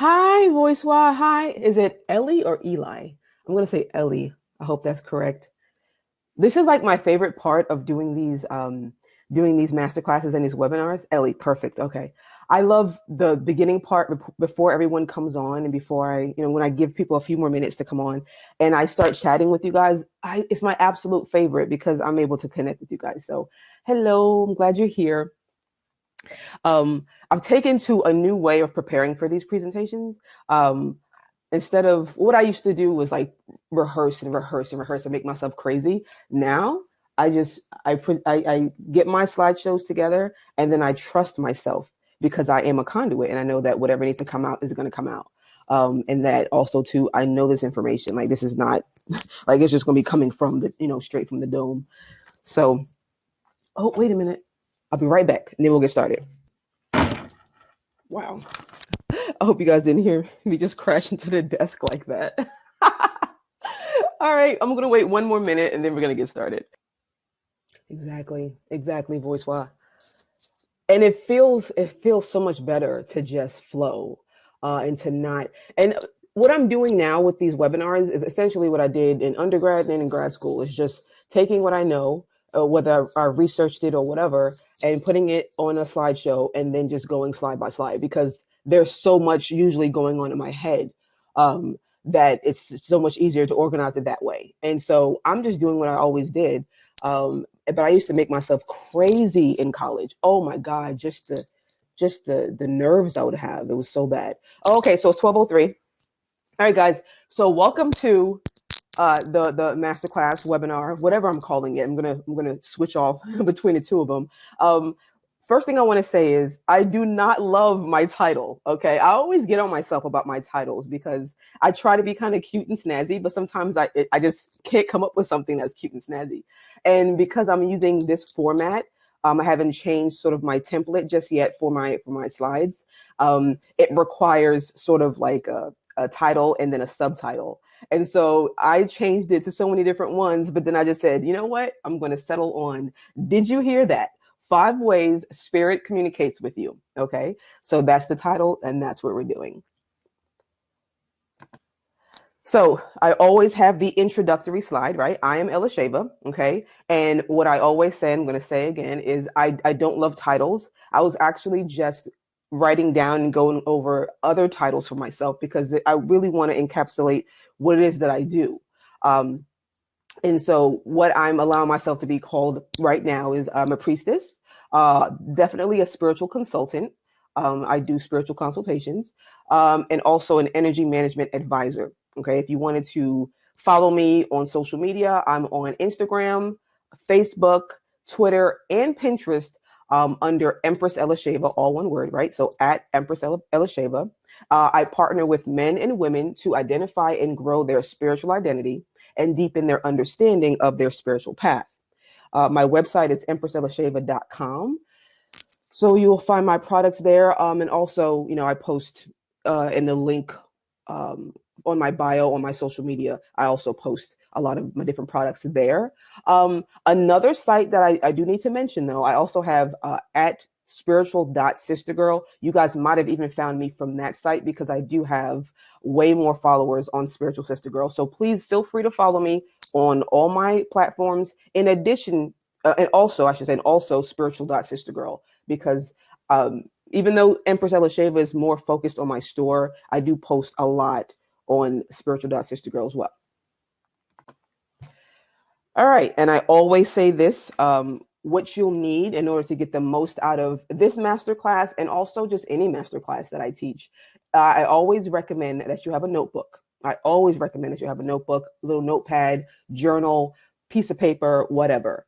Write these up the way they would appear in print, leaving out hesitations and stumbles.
Hi, Voicewa. Hi. Is it Ellie or Eli? I'm gonna say Ellie. I hope that's correct. This is like my favorite part of doing these master classes and these webinars. Ellie, perfect. Okay. I love the beginning part before everyone comes on and before when I give people a few more minutes to come on and I start chatting with you guys. It's my absolute favorite because I'm able to connect with you guys. So, hello, I'm glad you're here. I've taken to a new way of preparing for these presentations. Um, Instead of what I used to do was like rehearse and rehearse and rehearse and make myself crazy. Now I get my slideshows together and then I trust myself because I am a conduit and I know that whatever needs to come out is going to come out. And that also too, I know this information. Like this is not like it's just going to be coming from the straight from the dome. So, oh wait a minute, I'll be right back and then we'll get started. Wow. I hope you guys didn't hear me just crash into the desk like that. All right, I'm gonna wait one more minute and then we're gonna get started. Exactly, voice why. And it feels so much better to just flow and to not and what I'm doing now with these webinars is essentially what I did in undergrad and in grad school is just taking what I know, whether I researched it or whatever, and putting it on a slideshow and then just going slide by slide because there's so much usually going on in my head that it's so much easier to organize it that way. And so I'm just doing what I always did. But I used to make myself crazy in college. Oh my God, just the nerves I would have. It was so bad. Oh, okay, so it's 12:03. All right, guys. So welcome to the masterclass webinar, whatever I'm calling it. I'm gonna switch off between the two of them. Um, First thing I want to say is I do not love my title. Okay, I always get on myself about my titles because I try to be kind of cute and snazzy, but sometimes I just can't come up with something that's cute and snazzy. And because I'm using this format, I haven't changed sort of my template just yet for my slides. It requires sort of like a title and then a subtitle. And so I changed it to so many different ones, but then I just said, you know what? I'm going to settle on, did you hear that? 5 ways spirit communicates with you. Okay. So that's the title and that's what we're doing. So I always have the introductory slide, right? I am Elisheva, okay? And what I always say, I'm going to say again, is I don't love titles. I was actually just writing down and going over other titles for myself because I really want to encapsulate what it is that I do. Um, and so what I'm allowing myself to be called right now is I'm a priestess, definitely a spiritual consultant. I do spiritual consultations, and also an energy management advisor. Okay, if you wanted to follow me on social media, I'm on Instagram, Facebook, Twitter, and Pinterest under Empress Elisheva, all one word, right? So at Empress Elisheva. I partner with men and women to identify and grow their spiritual identity and deepen their understanding of their spiritual path. My website is empresselisheva.com. So you'll find my products there. And also, I post in the link on my bio on my social media. I also post a lot of my different products there. Another site that I do need to mention, though, I also have at spiritual.sistergirl. You guys might have even found me from that site because I do have way more followers on Spiritual Sister Girl. So please feel free to follow me on all my platforms. In addition, and also, I should say, and also spiritual.sistergirl, because even though Empress Elisheva is more focused on my store, I do post a lot on spiritual.sistergirl as well. All right. And I always say this, what you'll need in order to get the most out of this masterclass and also just any masterclass that I teach. I always recommend that you have a notebook. I always recommend that you have a notebook, little notepad, journal, piece of paper, whatever.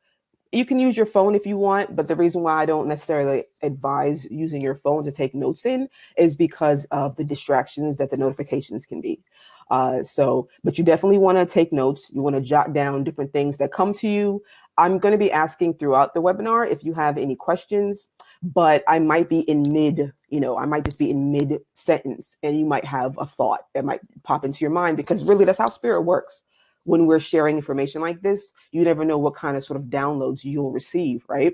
You can use your phone if you want, but the reason why I don't necessarily advise using your phone to take notes in is because of the distractions that the notifications can be. But you definitely want to take notes. You want to jot down different things that come to you. I'm going to be asking throughout the webinar if you have any questions, but I might be in I might just be in mid sentence and you might have a thought that might pop into your mind because really that's how spirit works. When we're sharing information like this, you never know what kind of sort of downloads you'll receive, right?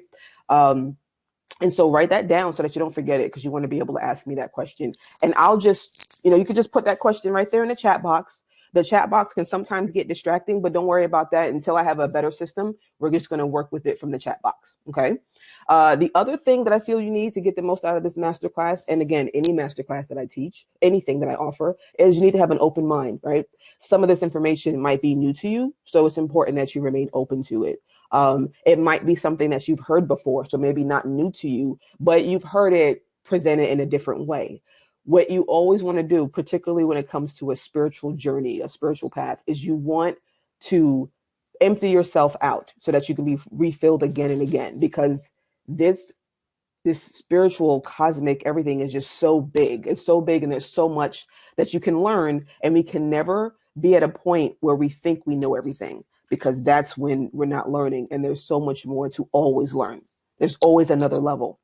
And so write that down so that you don't forget it because you want to be able to ask me that question. And I'll just You could just put that question right there in the chat box. The chat box can sometimes get distracting, but don't worry about that. Until I have a better system, we're just going to work with it from the chat box. Okay. The other thing that I feel you need to get the most out of this masterclass, and again, any masterclass that I teach, anything that I offer, is you need to have an open mind, right? Some of this information might be new to you, so it's important that you remain open to it. It might be something that you've heard before, so maybe not new to you, but you've heard it presented in a different way. What you always want to do, particularly when it comes to a spiritual journey, a spiritual path, is you want to empty yourself out so that you can be refilled again and again, because this this spiritual cosmic everything is just so big. It's so big, and there's so much that you can learn, and we can never be at a point where we think we know everything, because that's when we're not learning, and there's so much more to always learn. There's always another level.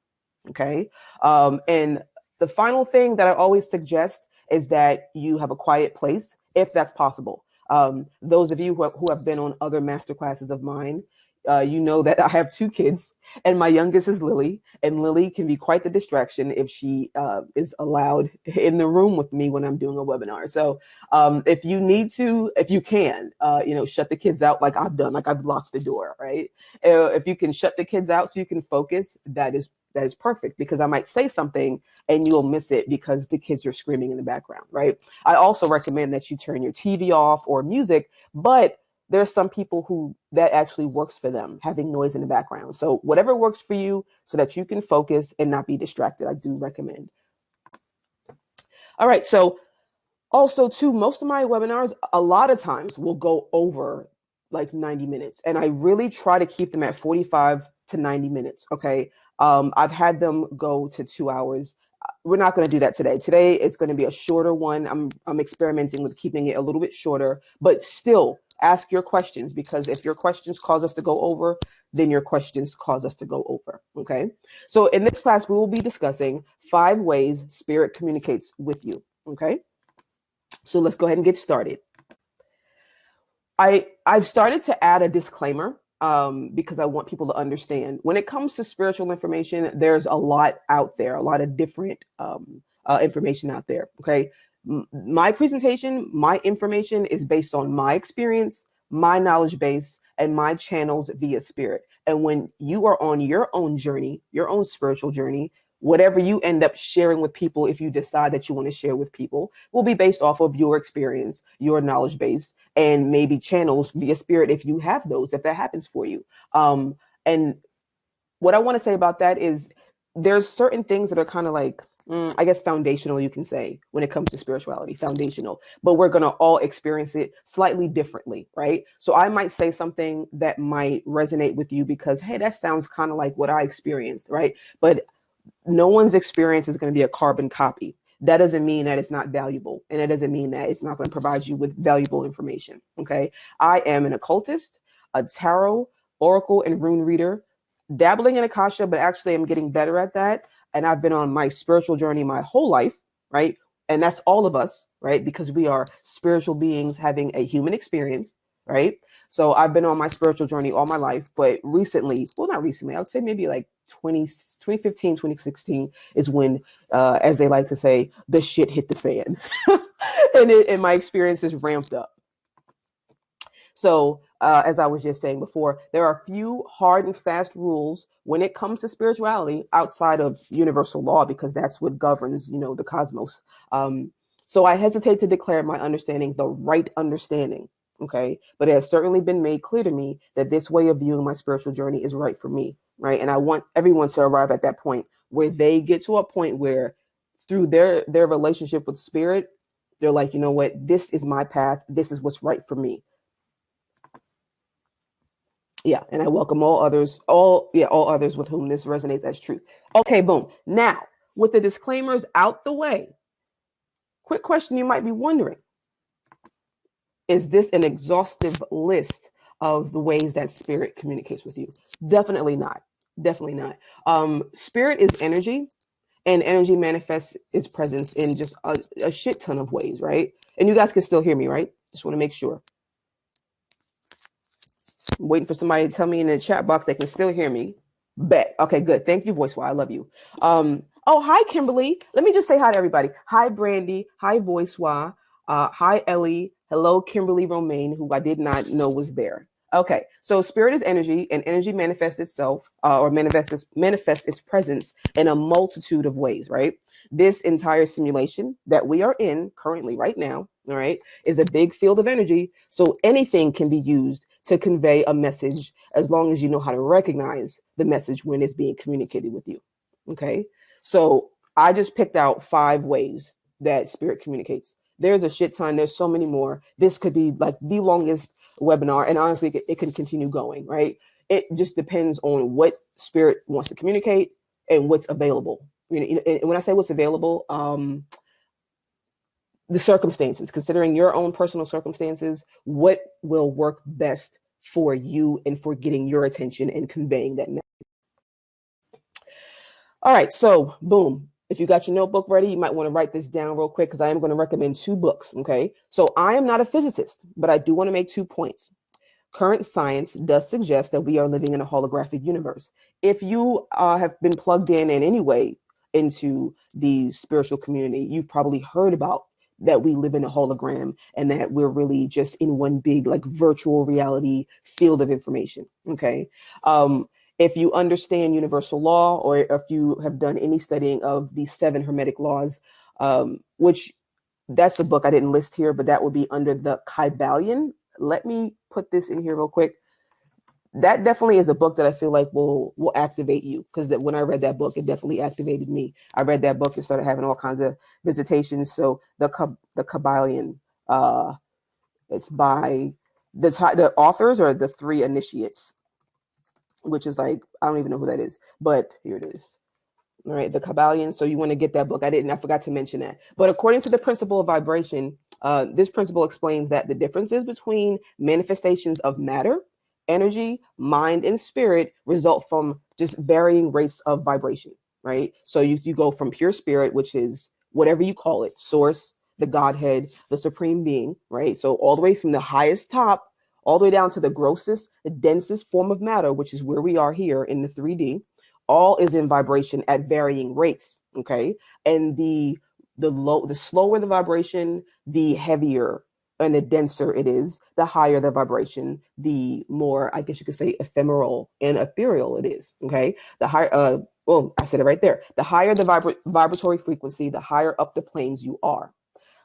Okay. And the final thing that I always suggest is that you have a quiet place if that's possible. Those of you who have been on other master classes of mine, you know that I have two kids, and my youngest is Lily, and Lily can be quite the distraction if she is allowed in the room with me when I'm doing a webinar. So if you need to, if you can, shut the kids out like I've done, like I've locked the door, right? If you can shut the kids out so you can focus, that is perfect, because I might say something and you'll miss it because the kids are screaming in the background, right? I also recommend that you turn your TV off or music, but there's some people who that actually works for them, having noise in the background. So whatever works for you so that you can focus and not be distracted, I do recommend. All right. So also too, most of my webinars, a lot of times will go over like 90 minutes, and I really try to keep them at 45 to 90 minutes. Okay. I've had them go to 2 hours. We're not going to do that today. Today is going to be a shorter one. I'm experimenting with keeping it a little bit shorter, but still ask your questions, because if your questions cause us to go over, then your questions cause us to go over. Okay. So in this class, we will be discussing 5 ways spirit communicates with you. Okay. So let's go ahead and get started. I've started to add a disclaimer because I want people to understand, when it comes to spiritual information, there's a lot out there, a lot of different information out there. Okay. My presentation, my information is based on my experience, my knowledge base, and my channels via spirit. And when you are on your own journey, your own spiritual journey, whatever you end up sharing with people, if you decide that you want to share with people, will be based off of your experience, your knowledge base, and maybe channels via spirit if you have those, if that happens for you. And what I want to say about that is there's certain things that are kind of like, I guess, foundational, you can say, when it comes to spirituality, foundational, but we're going to all experience it slightly differently, right? So I might say something that might resonate with you because, hey, that sounds kind of like what I experienced, right? But no one's experience is going to be a carbon copy. That doesn't mean that it's not valuable, and it doesn't mean that it's not going to provide you with valuable information. Okay. I am an occultist, a tarot, oracle, and rune reader, dabbling in Akasha, but actually I'm getting better at that. And I've been on my spiritual journey my whole life, right? And that's all of us, right? Because we are spiritual beings having a human experience, right? So I've been on my spiritual journey all my life, but recently, well, not recently, I would say maybe like 2015, 2016 is when, as they like to say, the shit hit the fan. and my experience is ramped up. So, as I was just saying before, there are a few hard and fast rules when it comes to spirituality outside of universal law, because that's what governs, the cosmos. So I hesitate to declare my understanding the right understanding. Okay. But it has certainly been made clear to me that this way of viewing my spiritual journey is right for me. Right. And I want everyone to arrive at that point where they get to a point where, through their relationship with spirit, they're like, you know what, this is my path. This is what's right for me. Yeah, and I welcome all others with whom this resonates as truth. Okay, boom. Now, with the disclaimers out the way, quick question you might be wondering: is this an exhaustive list of the ways that spirit communicates with you? Definitely not. Definitely not. Spirit is energy, and energy manifests its presence in just a shit ton of ways, right? And you guys can still hear me, right? Just want to make sure. I'm waiting for somebody to tell me in the chat box they can still hear me. Bet. Okay, good. Thank you, VoiceWire. I love you. Oh, hi, Kimberly. Let me just say hi to everybody. Hi, Brandy. Hi, Voicewa. Hi, Ellie. Hello, Kimberly Romaine, who I did not know was there. Okay, so spirit is energy, and energy manifests itself or manifests its presence in a multitude of ways, right? This entire simulation that we are in currently, right now, all right, is a big field of energy. So anything can be used to convey a message as long as you know how to recognize the message when it's being communicated with you. Okay, so I just picked out 5 ways that spirit communicates. There's a shit ton. There's so many more. This could be like the longest webinar, and honestly, it can continue going. Right? It just depends on what spirit wants to communicate and what's available. And when I say what's available, the circumstances, considering your own personal circumstances, what will work best for you and for getting your attention and conveying that message. All right, so boom. If you got your notebook ready, you might want to write this down real quick because I am going to recommend 2 books. Okay, so I am not a physicist, but I do want to make 2 points. Current science does suggest that we are living in a holographic universe. If you have been plugged in any way into the spiritual community, you've probably heard about that we live in a hologram and that we're really just in one big like virtual reality field of information. Okay. If you understand universal law, or if you have done any studying of the 7 hermetic laws, which that's a book I didn't list here, but that would be under the Kybalion. Let me put this in here real quick. That definitely is a book that I feel like will activate you, because when I read that book, it definitely activated me. I read that book and started having all kinds of visitations. So the Kybalion, it's by the authors are the 3 initiates, which is like, I don't even know who that is, but here it is. All right, the Kybalion. So you want to get that book. I forgot to mention that. But according to the principle of vibration, this principle explains that the differences between manifestations of matter, energy, mind, and spirit result from just varying rates of vibration, right? So you go from pure spirit, which is whatever you call it, source, the Godhead, the supreme being, right? So all the way from the highest top, all the way down to the grossest, the densest form of matter, which is where we are here in the 3D, all is in vibration at varying rates. Okay. And the slower the vibration, the heavier and the denser it is, the higher the vibration, the more, I guess you could say, ephemeral and ethereal it is. Okay. The higher, well, I said it right there. The higher the vibratory frequency, the higher up the planes you are.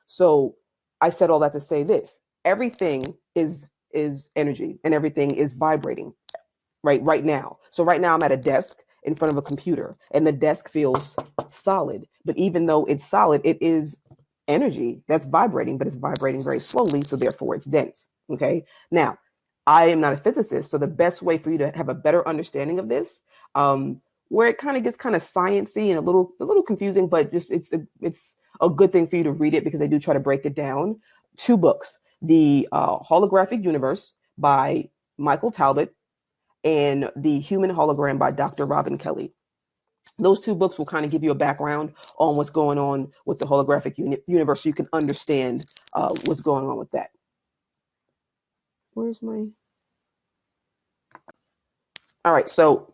So I said all that to say this: everything is energy, and everything is vibrating right now. So right now I'm at a desk in front of a computer, and the desk feels solid. But even though it's solid, it is energy that's vibrating, but it's vibrating very slowly, so therefore it's dense. Okay. Now, I am not a physicist, so the best way for you to have a better understanding of this, where it kind of gets kind of sciencey and a little confusing, but just it's a good thing for you to read it, because they do try to break it down. 2 books: the Holographic Universe by Michael Talbot, and The Human Hologram by Dr. Robin Kelly. Those 2 books will kind of give you a background on what's going on with the holographic universe, so you can understand what's going on with that. Where's my... All right, so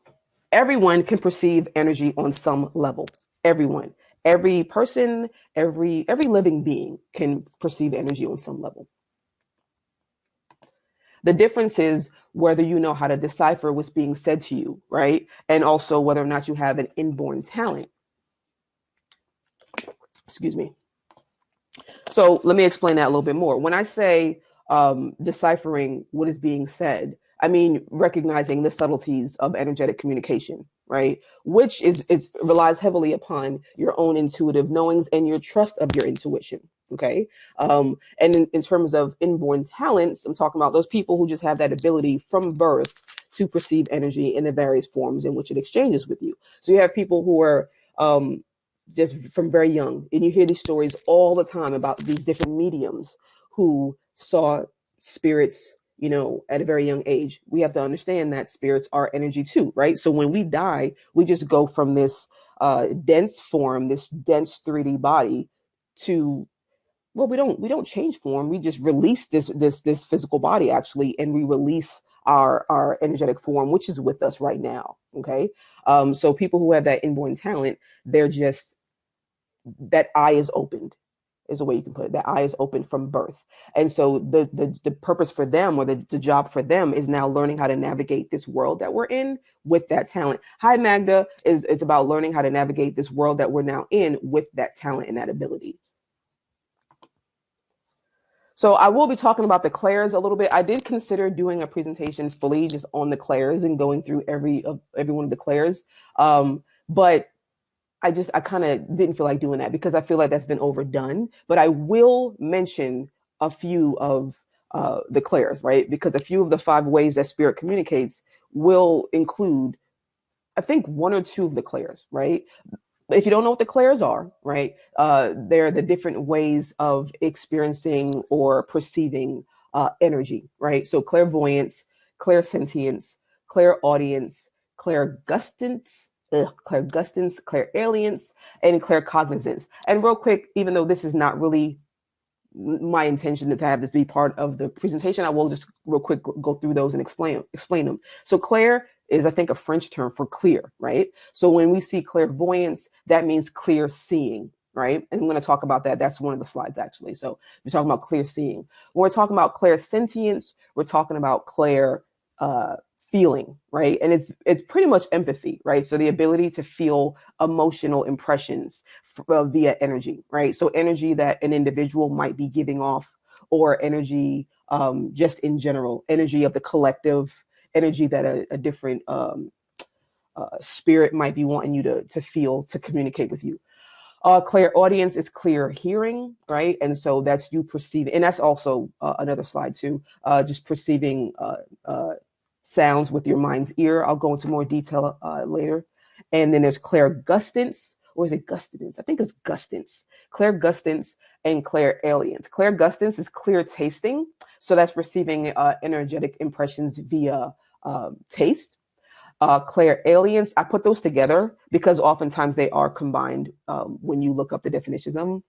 everyone can perceive energy on some level. Everyone, every person, every living being can perceive energy on some level. The difference is whether you know how to decipher what's being said to you, right? And also whether or not you have an inborn talent. Excuse me. So let me explain that a little bit more. When I say deciphering what is being said, I mean recognizing the subtleties of energetic communication, right? Which relies heavily upon your own intuitive knowings and your trust of your intuition. Okay. And in terms of inborn talents, I'm talking about those people who just have that ability from birth to perceive energy in the various forms in which it exchanges with you. So you have people who are just from very young, and you hear these stories all the time about these different mediums who saw spirits, at a very young age. We have to understand that spirits are energy too, right? So when we die, we just go from this dense form, this dense 3D body, to, well, we don't change form. We just release this physical body, actually, and we release our energetic form, which is with us right now. Okay. So people who have that inborn talent, they're just, that eye is opened, is a way you can put it. That eye is open from birth. And so the purpose for them, or the job for them, is now learning how to navigate this world that we're in with that talent. Hi, Magda. It's about learning how to navigate this world that we're now in with that talent and that ability. So I will be talking about the clairs a little bit. I did consider doing a presentation fully just on the clairs and going through every one of the clairs. But I kind of didn't feel like doing that because I feel like that's been overdone. But I will mention a few of the clairs, right? Because a few of the 5 ways that spirit communicates will include, I think, 1 or 2 of the clairs, right? If you don't know what the clairs are, right, they're the different ways of experiencing or perceiving energy, right? So clairvoyance, clairsentience, clairaudience, clairgustance, clairaudience, and claircognizance. And real quick, even though this is not really my intention to have this be part of the presentation, I will just real quick go through those and explain them. So clair is, I think, a French term for clear, right? So when we see clairvoyance, that means clear seeing, right? And I'm going to talk about that. That's one of the slides, actually. So we're talking about clear seeing. When we're talking about clairsentience, we're talking about clair feeling, right? And it's pretty much empathy, right? So the ability to feel emotional impressions via energy, right? So energy that an individual might be giving off, or energy just in general, energy of the collective, energy that a different spirit might be wanting you to feel, to communicate with you. Clairaudience is clear hearing, right? And so that's you perceiving, and that's also another slide too, just perceiving sounds with your mind's ear. I'll go into more detail later. And then there's clairgustance, or is it gustance? I think it's gustance. Clairgustance and clairaudience. Clairgustance is clear tasting. So that's receiving energetic impressions via taste. Clairaudience, I put those together because oftentimes they are combined when you look up the definitions of them.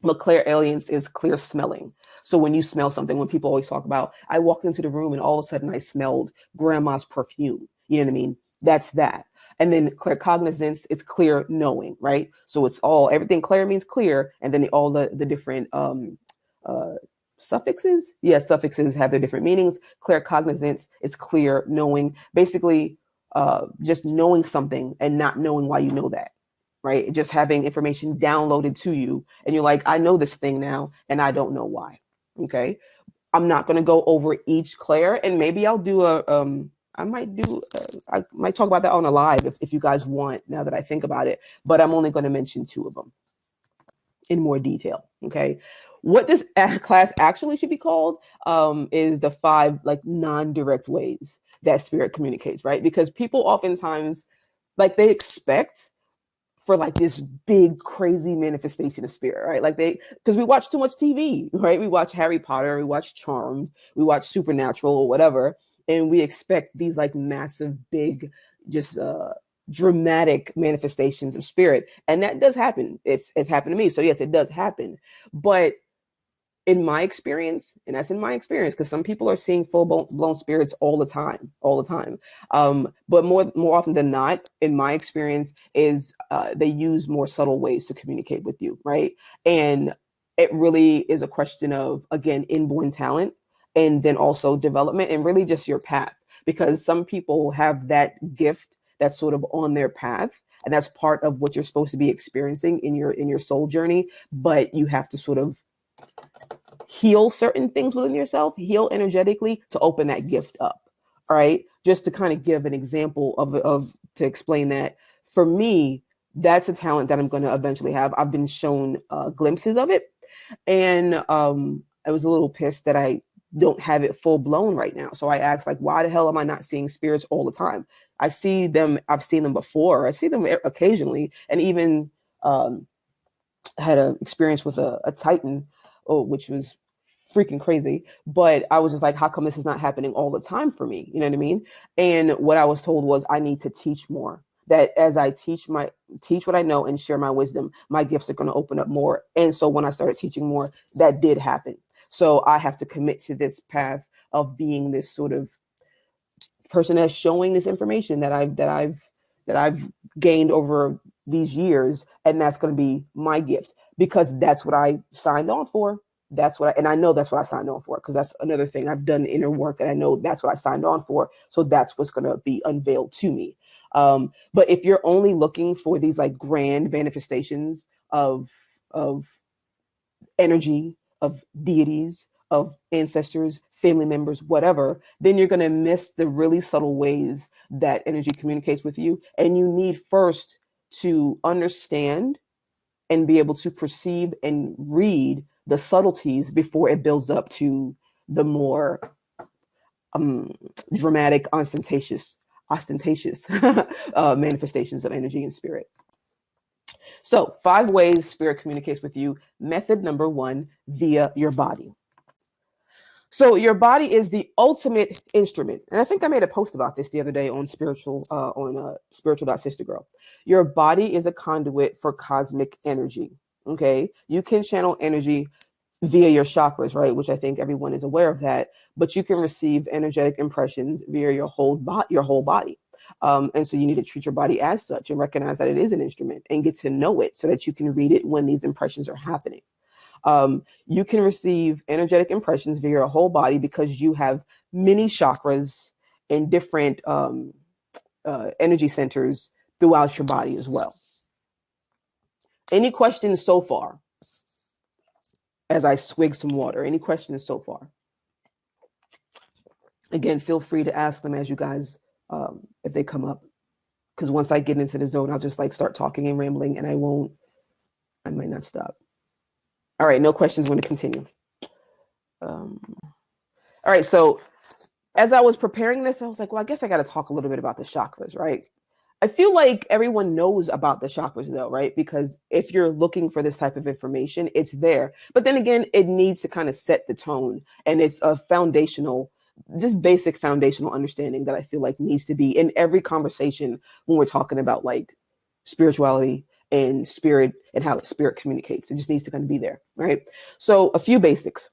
But clairaudience is clear smelling. So when you smell something, when people always talk about, I walked into the room and all of a sudden I smelled grandma's perfume. You know what I mean? That's that. And then claircognizance, it's clear knowing, right? So it's all, everything clair means clear. And then all the different suffixes. Yeah, suffixes have their different meanings. Claircognizance is clear knowing. Basically, just knowing something and not knowing why you know that. Right? Just having information downloaded to you and you're like, I know this thing now and I don't know why. Okay. I'm not going to go over each clair, and maybe I'll do I might talk about that on a live if you guys want, now that I think about it, but I'm only going to mention 2 of them in more detail. Okay. What this class actually should be called is the 5 like non-direct ways that spirit communicates, right? Because people oftentimes, like, they expect for like this big crazy manifestation of spirit, right? Like because we watch too much TV, right? We watch Harry Potter, we watch Charmed, we watch Supernatural or whatever, and we expect these like massive, big, just dramatic manifestations of spirit, and that does happen. It's happened to me, so yes, it does happen, but in my experience, and that's in my experience, because some people are seeing full blown spirits all the time. But more often than not, in my experience, is they use more subtle ways to communicate with you, right? And it really is a question of, again, inborn talent, and then also development, and really just your path, because some people have that gift that's sort of on their path, and that's part of what you're supposed to be experiencing in your soul journey. But you have to sort of heal certain things within yourself, heal energetically to open that gift up. All right. Just to kind of give an example of to explain that, for me, that's a talent that I'm going to eventually have. I've been shown glimpses of it. And I was a little pissed that I don't have it full blown right now. So I asked, like, why the hell am I not seeing spirits all the time? I see them. I've seen them before. I see them occasionally. And even had an experience with a Titan, which was freaking crazy. But I was just like, how come this is not happening all the time for me? You know what I mean? And what I was told was I need to teach more. That as I teach what I know and share my wisdom, my gifts are going to open up more. And so when I started teaching more, that did happen. So I have to commit to this path of being this sort of person that's showing this information that I've gained over these years, and that's going to be my gift because that's what I signed on for. And I know that's what I signed on for because that's another thing. I've done inner work and I know that's what I signed on for. So that's what's going to be unveiled to me. But if you're only looking for these like grand manifestations of energy, of deities, of ancestors, family members, whatever, then you're going to miss the really subtle ways that energy communicates with you. And you need first to understand and be able to perceive and read the subtleties before it builds up to the more dramatic, ostentatious manifestations of energy and spirit. So, 5 ways spirit communicates with you. Method number 1, via your body. So your body is the ultimate instrument. And I think I made a post about this the other day on spiritual.sistergirl. Your body is a conduit for cosmic energy. Okay. You can channel energy via your chakras, right? Which I think everyone is aware of that, but you can receive energetic impressions via your whole body. And so you need to treat your body as such and recognize that it is an instrument and get to know it so that you can read it when these impressions are happening. You can receive energetic impressions via your whole body because you have many chakras and different energy centers throughout your body as well. Any questions so far? As I swig some water, any questions so far? Again, feel free to ask them as you guys, if they come up. Because once I get into the zone, I'll just like start talking and rambling and I might not stop. All right, no questions. I'm going to continue. All right, so as I was preparing this, I was like, well, I guess I got to talk a little bit about the chakras, right? I feel like everyone knows about the chakras though, right? Because if you're looking for this type of information, it's there. But then again, it needs to kind of set the tone. And it's a foundational, just basic foundational understanding that I feel like needs to be in every conversation when we're talking about like spirituality and spirit and how spirit communicates. It just needs to kind of be there, right? So a few basics.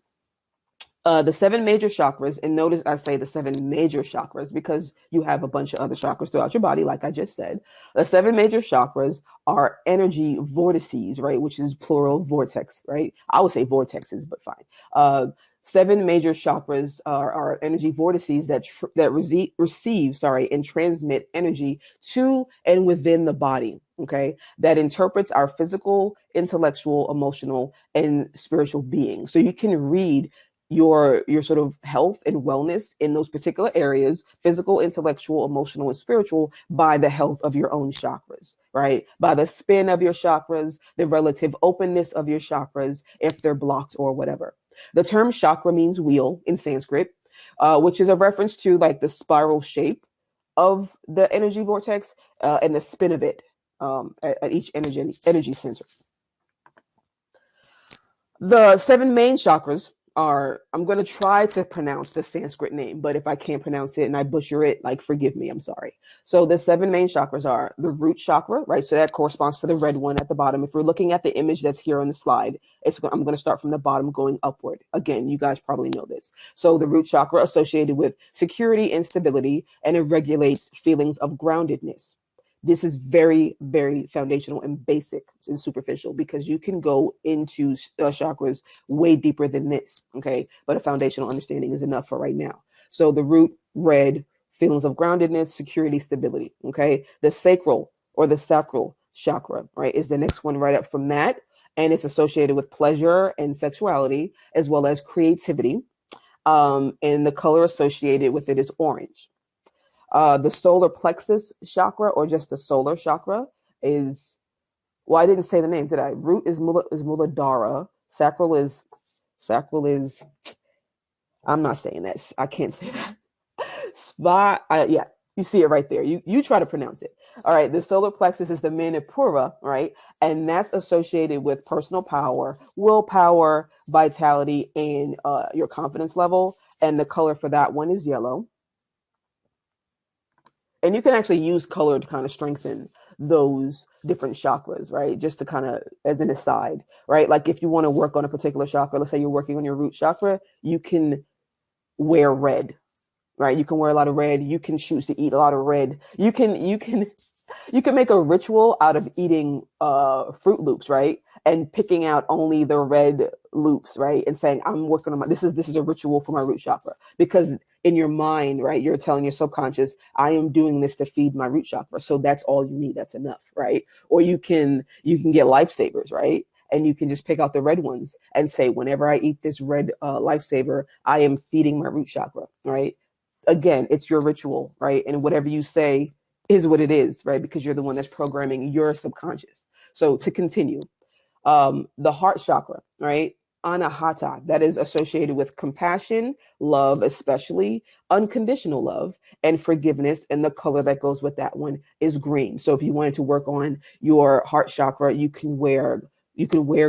The 7 major chakras, and notice I say the 7 major chakras because you have a bunch of other chakras throughout your body, like I just said. The 7 major chakras are energy vortices, right? Which is plural vortex, right? I would say vortexes, but fine. 7 major chakras are energy vortices that receive, and transmit energy to and within the body. Okay, that interprets our physical, intellectual, emotional, and spiritual being. So you can read your sort of health and wellness in those particular areas, physical, intellectual, emotional, and spiritual, by the health of your own chakras, right? By the spin of your chakras, the relative openness of your chakras, if they're blocked or whatever. The term chakra means wheel in Sanskrit, which is a reference to like the spiral shape of the energy vortex and the spin of it at each energy center. The 7 main chakras are, I'm going to try to pronounce the Sanskrit name, but if I can't pronounce it and I butcher it, like, forgive me, I'm sorry. So the 7 main chakras are the root chakra, right? So that corresponds to the red one at the bottom. If we're looking at the image that's here on the slide, I'm going to start from the bottom going upward. Again, you guys probably know this. So the root chakra associated with security and stability, and it regulates feelings of groundedness. This is very, very foundational and basic and superficial because you can go into chakras way deeper than this, okay? But a foundational understanding is enough for right now. So the root, red, feelings of groundedness, security, stability, okay? The sacral or the sacral chakra, right, is the next one right up from that. And it's associated with pleasure and sexuality as well as creativity. And the color associated with it is orange. The solar plexus chakra, or just the solar chakra, is, well, I didn't say the name, did I? Root is Muladhara. Sacral is, I'm not saying that. I can't say that. Yeah, you see it right there. You try to pronounce it. All right, the solar plexus is the Manipura, right? And that's associated with personal power, willpower, vitality, and your confidence level. And the color for that one is yellow. And you can actually use color to kind of strengthen those different chakras, right? Just to kind of, as an aside, right? Like if you want to work on a particular chakra, let's say you're working on your root chakra, you can wear red, right? You can wear a lot of red. You can choose to eat a lot of red. You can make a ritual out of eating Fruit Loops, right? And picking out only the red loops, right? And saying, I'm working on this is a ritual for my root chakra. Because in your mind, right, you're telling your subconscious, I am doing this to feed my root chakra. So that's all you need. That's enough, right? Or you can get lifesavers, right? And you can just pick out the red ones and say, whenever I eat this red lifesaver, I am feeding my root chakra, right? Again, it's your ritual, right? And whatever you say is what it is, right? Because you're the one that's programming your subconscious. So to continue, the heart chakra, right? Anahata, that is associated with compassion, love, especially unconditional love, and forgiveness. And the color that goes with that one is green. So if you wanted to work on your heart chakra, you can wear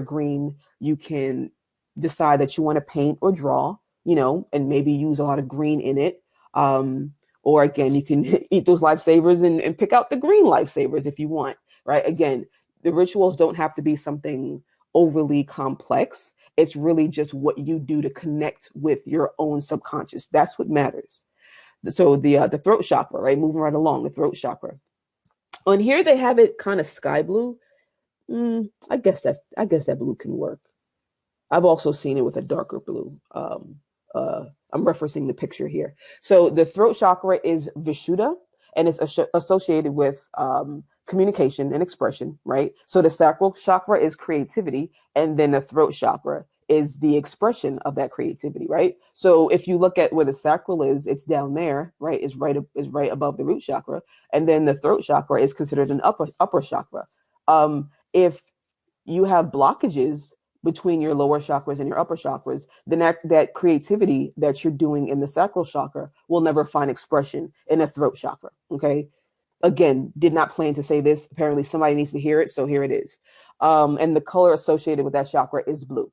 green. You can decide that you want to paint or draw, and maybe use a lot of green in it. Or again, you can eat those lifesavers and pick out the green lifesavers if you want, right? Again, the rituals don't have to be something overly complex. It's really just what you do to connect with your own subconscious. That's what matters. So the throat chakra, right? Moving right along, the throat chakra. On here they have it kind of sky blue. I guess that blue can work. I've also seen it with a darker blue. I'm referencing the picture here. So the throat chakra is Vishuddha, and it's associated with communication and expression, right? So the sacral chakra is creativity, and then the throat chakra is the expression of that creativity, right? So if you look at where the sacral is, it's down there, right? Is right above the root chakra, and then the throat chakra is considered an upper chakra. If you have blockages between your lower chakras and your upper chakras, then that creativity that you're doing in the sacral chakra will never find expression in the throat chakra. Okay. Again, did not plan to say this. Apparently, somebody needs to hear it. So here it is. And the color associated with that chakra is blue.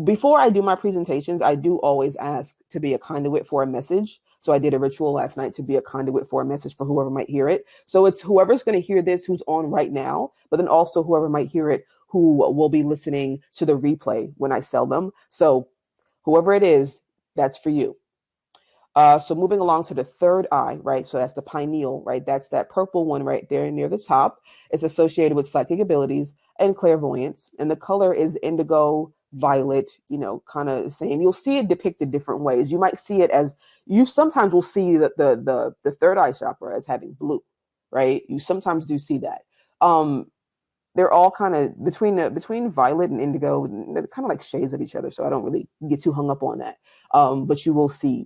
Before I do my presentations, I do always ask to be a conduit for a message. So I did a ritual last night to be a conduit for a message for whoever might hear it. So it's whoever's going to hear this who's on right now, but then also whoever might hear it who will be listening to the replay when I sell them. So whoever it is, that's for you. So moving along to the third eye, right? So that's the pineal, right? That's that purple one right there near the top. It's associated with psychic abilities and clairvoyance. And the color is indigo, violet, kind of the same. You'll see it depicted different ways. You might see it as, you sometimes will see the third eye chakra as having blue, right? You sometimes do see that. They're all kind of between violet and indigo, they're kind of like shades of each other. So I don't really get too hung up on that. But you will see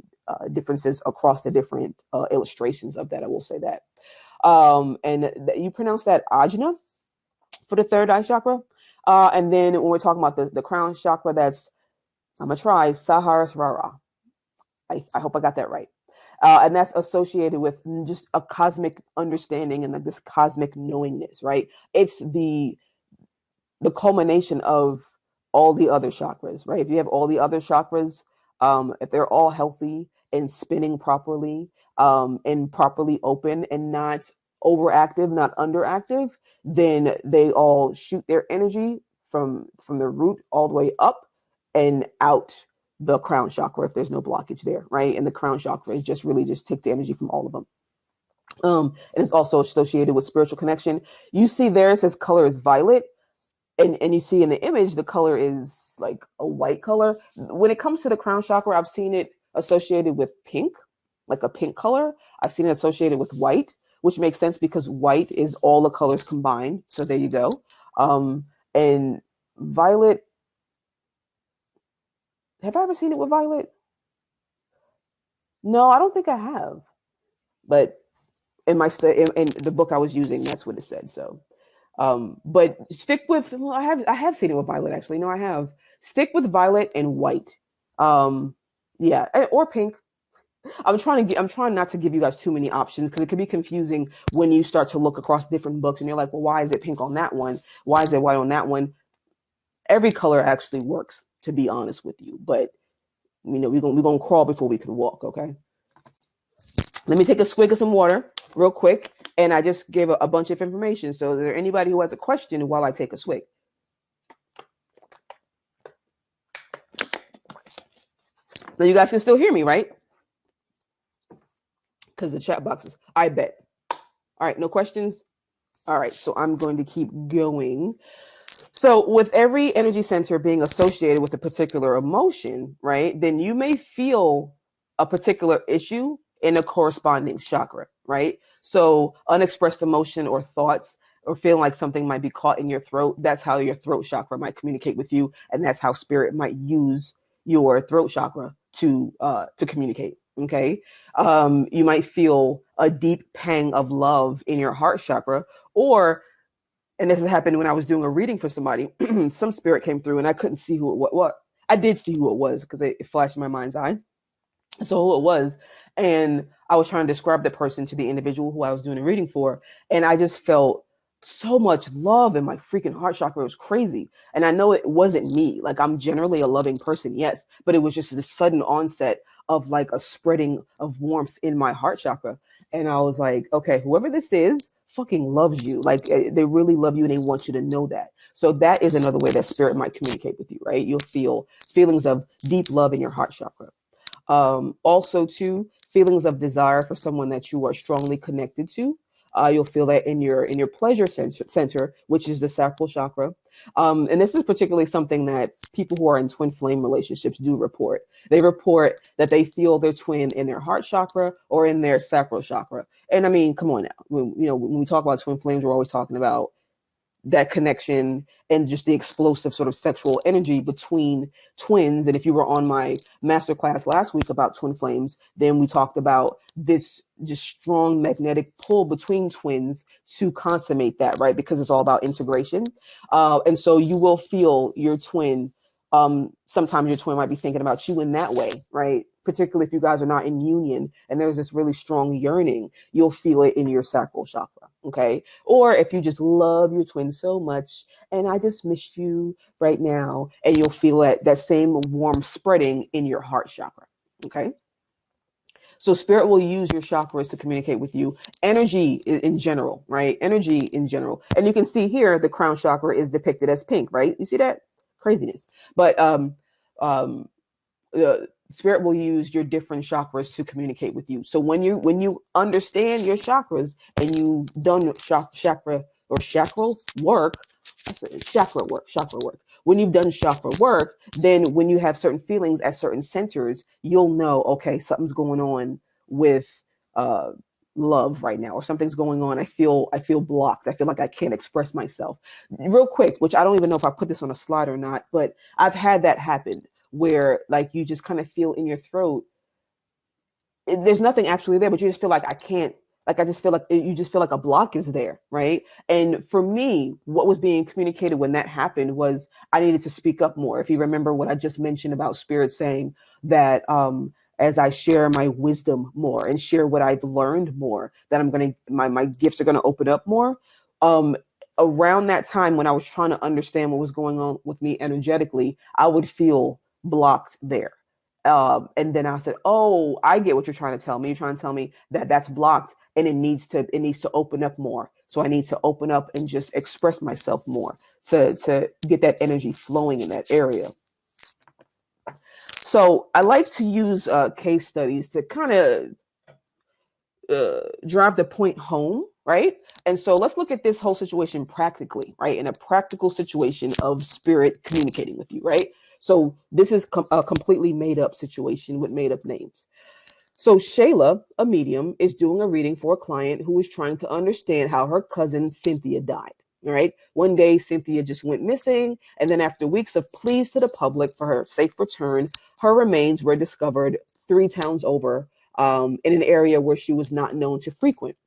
differences across the different illustrations of that. I will say that. And you pronounce that ajna for the third eye chakra. And then when we're talking about the crown chakra, I'm going to try Sahasrara. I hope I got that right. And that's associated with just a cosmic understanding and like this cosmic knowingness, right? It's the culmination of all the other chakras, right? If you have all the other chakras, if they're all healthy and spinning properly, and properly open and not overactive, not underactive, then they all shoot their energy from the root all the way up and out the crown chakra if there's no blockage there, right? And the crown chakra is just really just take the energy from all of them. And it's also associated with spiritual connection. You see there, it says color is violet. And you see in the image, the color is like a white color. When it comes to the crown chakra, I've seen it associated with pink, like a pink color. I've seen it associated with white, which makes sense because white is all the colors combined. So there you go. And violet, have I ever seen it with violet? No, I don't think I have. But in the book I was using, that's what it said. So but stick with, well, I have seen it with violet actually. No, I have. Stick with violet and white. Yeah, or pink. I'm trying not to give you guys too many options because it can be confusing when you start to look across different books and you're like, well, why is it pink on that one? Why is it white on that one? Every color actually works, to be honest with you. But we're gonna crawl before we can walk, okay? Let me take a swig of some water real quick. And I just gave a bunch of information. So is there anybody who has a question while I take a swig? Now you guys can still hear me, right? because the chat boxes, I bet. All right, no questions? All right, so I'm going to keep going. So with every energy center being associated with a particular emotion, right, then you may feel a particular issue in a corresponding chakra, right? So unexpressed emotion or thoughts or feeling like something might be caught in your throat, that's how your throat chakra might communicate with you, and that's how spirit might use your throat chakra to communicate. Okay, you might feel a deep pang of love in your heart chakra, or and this has happened when I was doing a reading for somebody. Some spirit came through, and I couldn't see who it was. What I did see who it was because it flashed in my mind's eye. So who it was, and I was trying to describe the person to the individual who I was doing a reading for, and I just felt so much love in my freaking heart chakra. It was crazy, and I know it wasn't me. Like, I'm generally a loving person, yes, but it was just this sudden onset of like a spreading of warmth in my heart chakra, and I was like, okay, whoever this is fucking loves you. Like, they really love you, and they want you to know that. So that is another way that spirit might communicate with you, right? You'll feel feelings of deep love in your heart chakra. Also, too, feelings of desire for someone that you are strongly connected to. You'll feel that in your pleasure center, which is the sacral chakra. And this is particularly something that people who are in twin flame relationships do report. They report that they feel their twin in their heart chakra or in their sacral chakra. And I mean, come on now. When we talk about twin flames, we're always talking about that connection and just the explosive sort of sexual energy between twins. And if you were on my masterclass last week about twin flames, then we talked about this just strong magnetic pull between twins to consummate that, right? Because it's all about integration. And so you will feel your twin. Sometimes your twin might be thinking about you in that way, right? Particularly if you guys are not in union and there's this really strong yearning, you'll feel it in your sacral chakra. Okay. Or if you just love your twin so much and I just miss you right now, and you'll feel that same warm spreading in your heart chakra. Okay. So spirit will use your chakras to communicate with you. Energy in general, right? Energy in general. And you can see here, the crown chakra is depicted as pink, right? You see that? Craziness. But um, spirit will use your different chakras to communicate with you. So when you understand your chakras and you've done chakra or chakral work, chakra work. When you've done chakra work, then when you have certain feelings at certain centers, you'll know, okay, something's going on with uh, love right now, or something's going on. I feel blocked. I feel like I can't express myself. Real quick, which I don't even know if I put this on a slide or not, but I've had that happen where like you just kind of feel in your throat, there's nothing actually there, but you just feel like I can't, like I just feel like you just feel like a block is there, right? And for me, what was being communicated when that happened was I needed to speak up more. If you remember what I just mentioned about spirit saying that as I share my wisdom more and share what I've learned more, that my gifts are gonna open up more. Um, Around that time when I was trying to understand what was going on with me energetically, I would feel blocked there. And then I said, "Oh, I get what you're trying to tell me. You're trying to tell me that that's blocked, and it needs to open up more. So I need to open up and just express myself more to get that energy flowing in that area." So I like to use case studies to kind of drive the point home, right? And so let's look at this whole situation practically, right? In a practical situation of spirit communicating with you, right? So this is a completely made up situation with made up names. So Shayla, a medium, is doing a reading for a client who is trying to understand how her cousin Cynthia died. All right. One day, Cynthia just went missing. And then after weeks of pleas to the public for her safe return, her remains were discovered 3 towns over in an area where she was not known to frequent.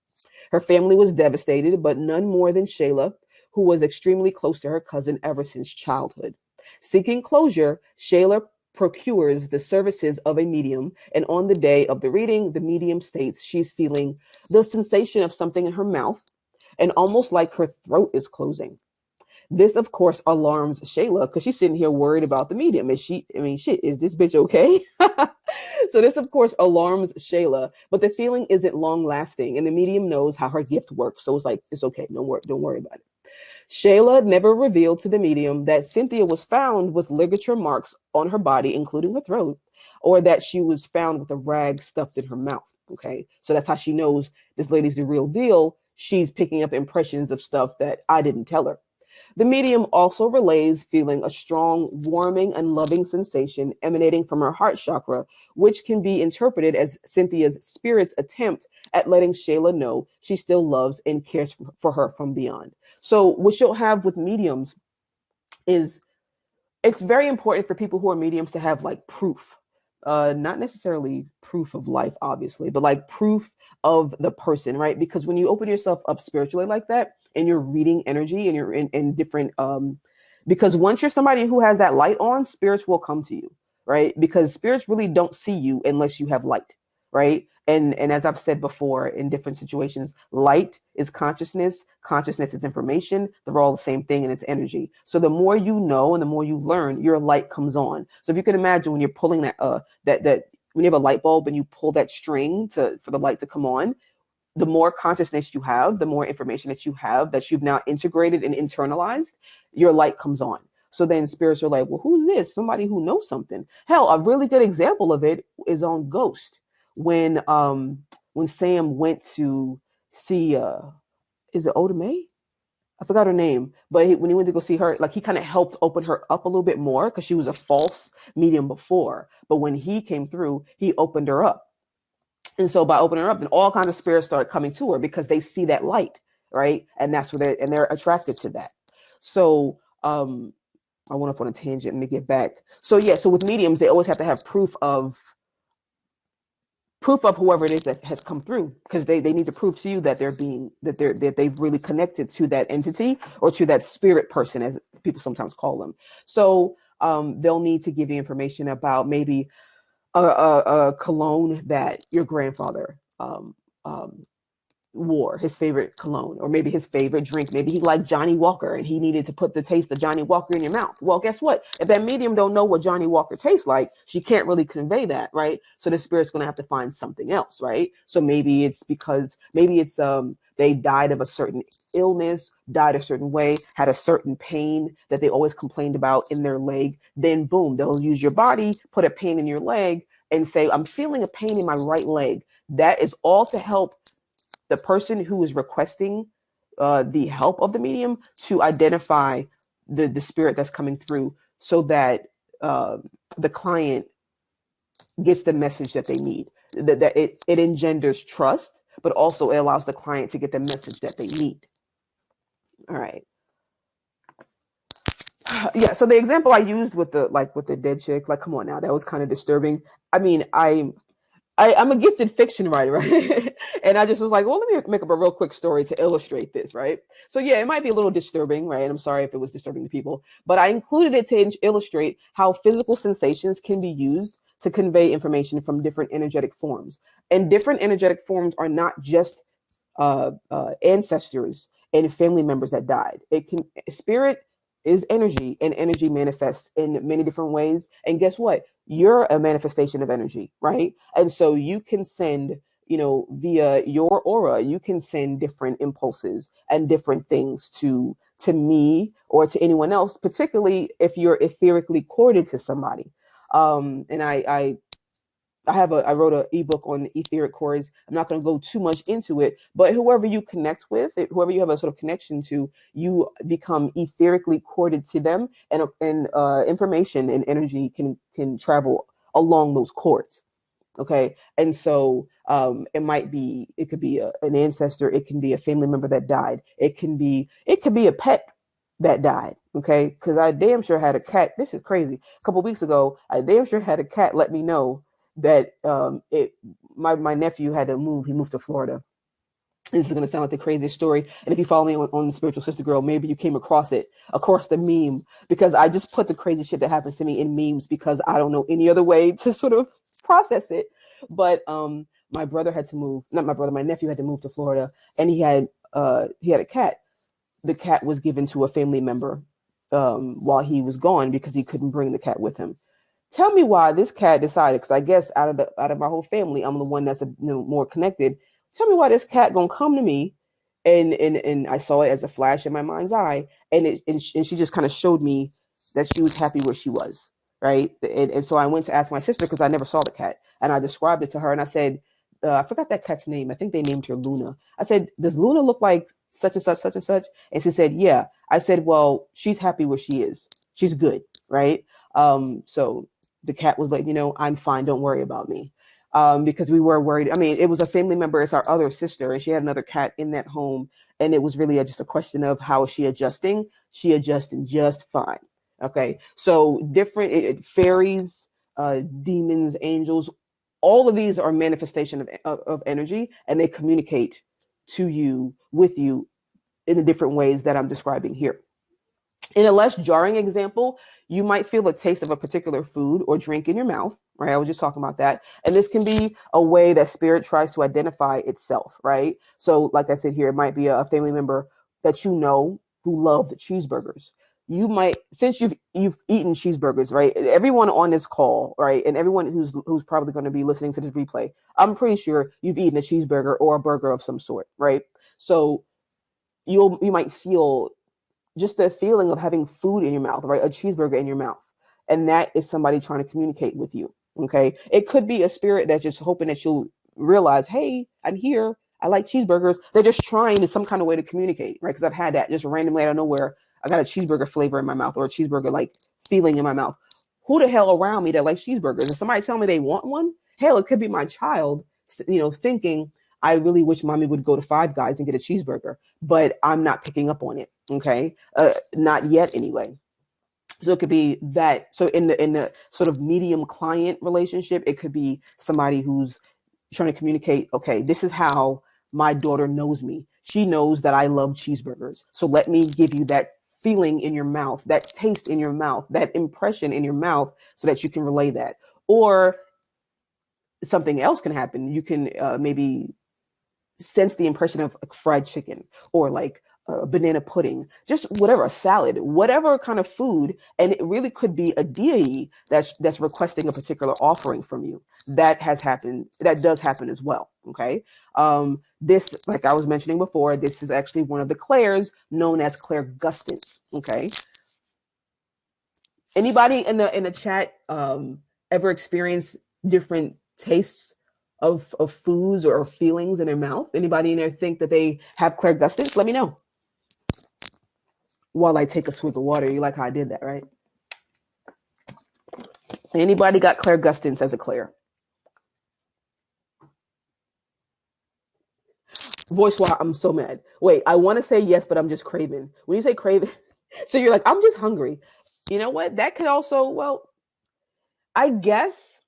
Her family was devastated, but none more than Shayla, who was extremely close to her cousin ever since childhood. Seeking closure, Shayla procures the services of a medium, and on the day of the reading, the medium states she's feeling the sensation of something in her mouth and almost like her throat is closing. This, of course, alarms Shayla because she's sitting here worried about the medium. Shit, is this bitch okay? So this, of course, alarms Shayla, but the feeling isn't long lasting, and the medium knows how her gift works. So it's like, it's okay. Don't worry about it. Shayla never revealed to the medium that Cynthia was found with ligature marks on her body, including her throat, or that she was found with a rag stuffed in her mouth. Okay, so that's how she knows this lady's the real deal. She's picking up impressions of stuff that I didn't tell her. The medium also relays feeling a strong, warming, and loving sensation emanating from her heart chakra, which can be interpreted as Cynthia's spirit's attempt at letting Shayla know she still loves and cares for her from beyond. So, what you'll have with mediums is it's very important for people who are mediums to have like proof, not necessarily proof of life, obviously, but like proof of the person, right? Because when you open yourself up spiritually like that and you're reading energy and you're in different, because once you're somebody who has that light on, spirits will come to you, right? Because spirits really don't see you unless you have light, right? And as I've said before in different situations, light is consciousness, consciousness is information. They're all the same thing and it's energy. So the more you know and the more you learn, your light comes on. So if you can imagine when you're pulling that when you have a light bulb and you pull that string for the light to come on, the more consciousness you have, the more information that you have that you've now integrated and internalized, your light comes on. So then spirits are like, well, who's this? Somebody who knows something. Hell, a really good example of it is on Ghost. When Sam went to see is it Oda Mae? I forgot her name, but when he went to go see her, like he kind of helped open her up a little bit more because she was a false medium before. But when he came through, he opened her up. And so by opening her up, then all kinds of spirits started coming to her because they see that light, right? And that's where they're attracted to that. So I went off on a tangent and to get back. So yeah, so with mediums, they always have to have proof of whoever it is that has come through, because they need to prove to you that they've really connected to that entity or to that spirit person, as people sometimes call them. So they'll need to give you information about maybe a cologne that your grandfather wore, his favorite cologne, or maybe his favorite drink. Maybe he liked Johnny Walker and he needed to put the taste of Johnny Walker in your mouth. Well, guess what? If that medium don't know what Johnny Walker tastes like, she can't really convey that, right? So the spirit's going to have to find something else, right? So maybe it's they died of a certain illness, died a certain way, had a certain pain that they always complained about in their leg. Then boom, they'll use your body, put a pain in your leg and say, I'm feeling a pain in my right leg. That is all to help the person who is requesting the help of the medium to identify the spirit that's coming through, so that the client gets the message that they need. That it engenders trust, but also it allows the client to get the message that they need. All right. Yeah. So the example I used with the dead chick, like, come on now, that was kind of disturbing. I mean, I'm a gifted fiction writer, right? And I just was like, well, let me make up a real quick story to illustrate this, right? So yeah, it might be a little disturbing, right? And I'm sorry if it was disturbing to people, but I included it to illustrate how physical sensations can be used to convey information from different energetic forms. And different energetic forms are not just ancestors and family members that died. Spirit is energy, and energy manifests in many different ways. And guess what? You're a manifestation of energy, right? And so you can send, via your aura, you can send different impulses and different things to me or to anyone else, particularly if you're etherically corded to somebody. And I wrote an ebook on etheric cords. I'm not going to go too much into it, but whoever you connect with, whoever you have a sort of connection to, you become etherically corded to them, and information and energy can travel along those cords. Okay, and so it could be an ancestor, it can be a family member that died, it could be a pet that died. Okay, because I damn sure had a cat. This is crazy. A couple of weeks ago, I damn sure had a cat let me know that my nephew had to move. He moved to Florida. This is going to sound like the craziest story. And if you follow me on Spiritual Sister Girl, maybe you came across the meme, because I just put the crazy shit that happens to me in memes because I don't know any other way to sort of process it. But my brother had to move, not my brother, my nephew had to move to Florida, and he had a cat. The cat was given to a family member while he was gone because he couldn't bring the cat with him. Tell me why this cat decided, because I guess out of my whole family, I'm the one that's more connected. Tell me why this cat gonna come to me, and I saw it as a flash in my mind's eye, and she just kind of showed me that she was happy where she was, right? And so I went to ask my sister because I never saw the cat, and I described it to her, and I said, I forgot that cat's name. I think they named her Luna. I said, does Luna look like such and such, such and such? And she said, yeah. I said, well, she's happy where she is. She's good, right? So the cat was like, I'm fine. Don't worry about me. Because we were worried. I mean, it was a family member. It's our other sister, and she had another cat in that home. And it was really just a question of how is she adjusting? She adjusted just fine. Okay. So different fairies, demons, angels, all of these are manifestation of energy, and they communicate to you, with you, in the different ways that I'm describing here. In a less jarring example, you might feel the taste of a particular food or drink in your mouth, right? I was just talking about that. And this can be a way that spirit tries to identify itself, right? So like I said here, it might be a family member that who loved cheeseburgers. You might, since you've eaten cheeseburgers, right? Everyone on this call, right? And everyone who's probably going to be listening to this replay, I'm pretty sure you've eaten a cheeseburger or a burger of some sort, right? So you might feel just the feeling of having food in your mouth, right? A cheeseburger in your mouth. And that is somebody trying to communicate with you. Okay. It could be a spirit that's just hoping that you'll realize, hey, I'm here. I like cheeseburgers. They're just trying in some kind of way to communicate, right? Because I've had that just randomly out of nowhere. I got a cheeseburger flavor in my mouth, or a cheeseburger like feeling in my mouth. Who the hell around me that likes cheeseburgers? If somebody tell me they want one, hell, it could be my child, thinking, I really wish mommy would go to Five Guys and get a cheeseburger, but I'm not picking up on it. Okay. Not yet anyway. So it could be that. So in the sort of medium client relationship, it could be somebody who's trying to communicate, okay, this is how my daughter knows me. She knows that I love cheeseburgers. So let me give you that feeling in your mouth, that taste in your mouth, that impression in your mouth, so that you can relay that. Or something else can happen. You can maybe sense the impression of like fried chicken, or like banana pudding, just whatever, a salad, whatever kind of food. And it really could be a deity that's requesting a particular offering from you. That has happened. That does happen as well. Okay. This, like I was mentioning before, this is actually one of the clairs known as clairgustance. Okay. Anybody in the chat ever experience different tastes of foods or feelings in their mouth? Anybody in there think that they have clairgustance? Let me know. While I take a swig of water, you like how I did that, right? Anybody got clairgustance as a clair? Voice why I'm so mad. Wait, I want to say yes, but I'm just craving. When you say craving, so you're like, I'm just hungry. You know what? That could also, well, I guess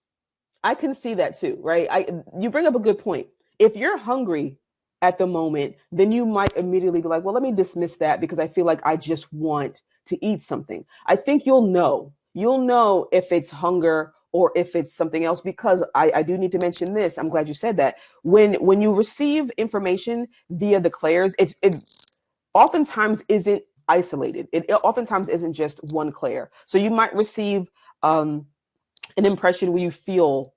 I can see that too, right? You bring up a good point. If you're hungry at the moment, then you might immediately be like, well, let me dismiss that because I feel like I just want to eat something. I think you'll know. You'll know if it's hunger or if it's something else, because I do need to mention this. I'm glad you said that. When you receive information via the clairs, it oftentimes isn't isolated. It oftentimes isn't just one clair. So you might receive an impression where you feel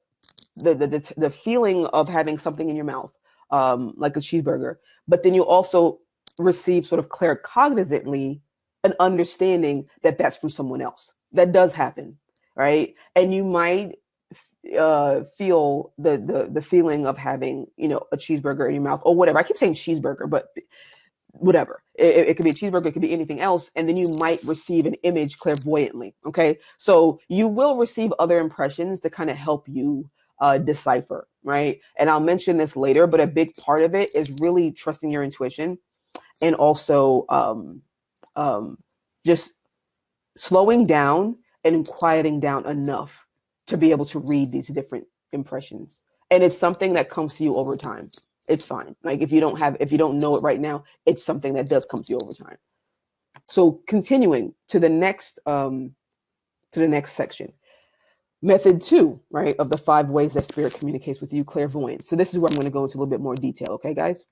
the feeling of having something in your mouth, like a cheeseburger, but then you also receive sort of claircognizantly an understanding that that's from someone else. That does happen, right? And you might feel the feeling of having a cheeseburger in your mouth or whatever. I keep saying cheeseburger, but whatever. It could be a cheeseburger, it could be anything else. And then you might receive an image clairvoyantly. Okay. So you will receive other impressions to kind of help you decipher, right? And I'll mention this later, but a big part of it is really trusting your intuition, and also just slowing down and quieting down enough to be able to read these different impressions. And it's something that comes to you over time. It's fine. Like if you don't know it right now, it's something that does come to you over time. So continuing to the next section. Method 2, right, of the 5 ways that spirit communicates with you, clairvoyance. So this is where I'm going to go into a little bit more detail, okay, guys?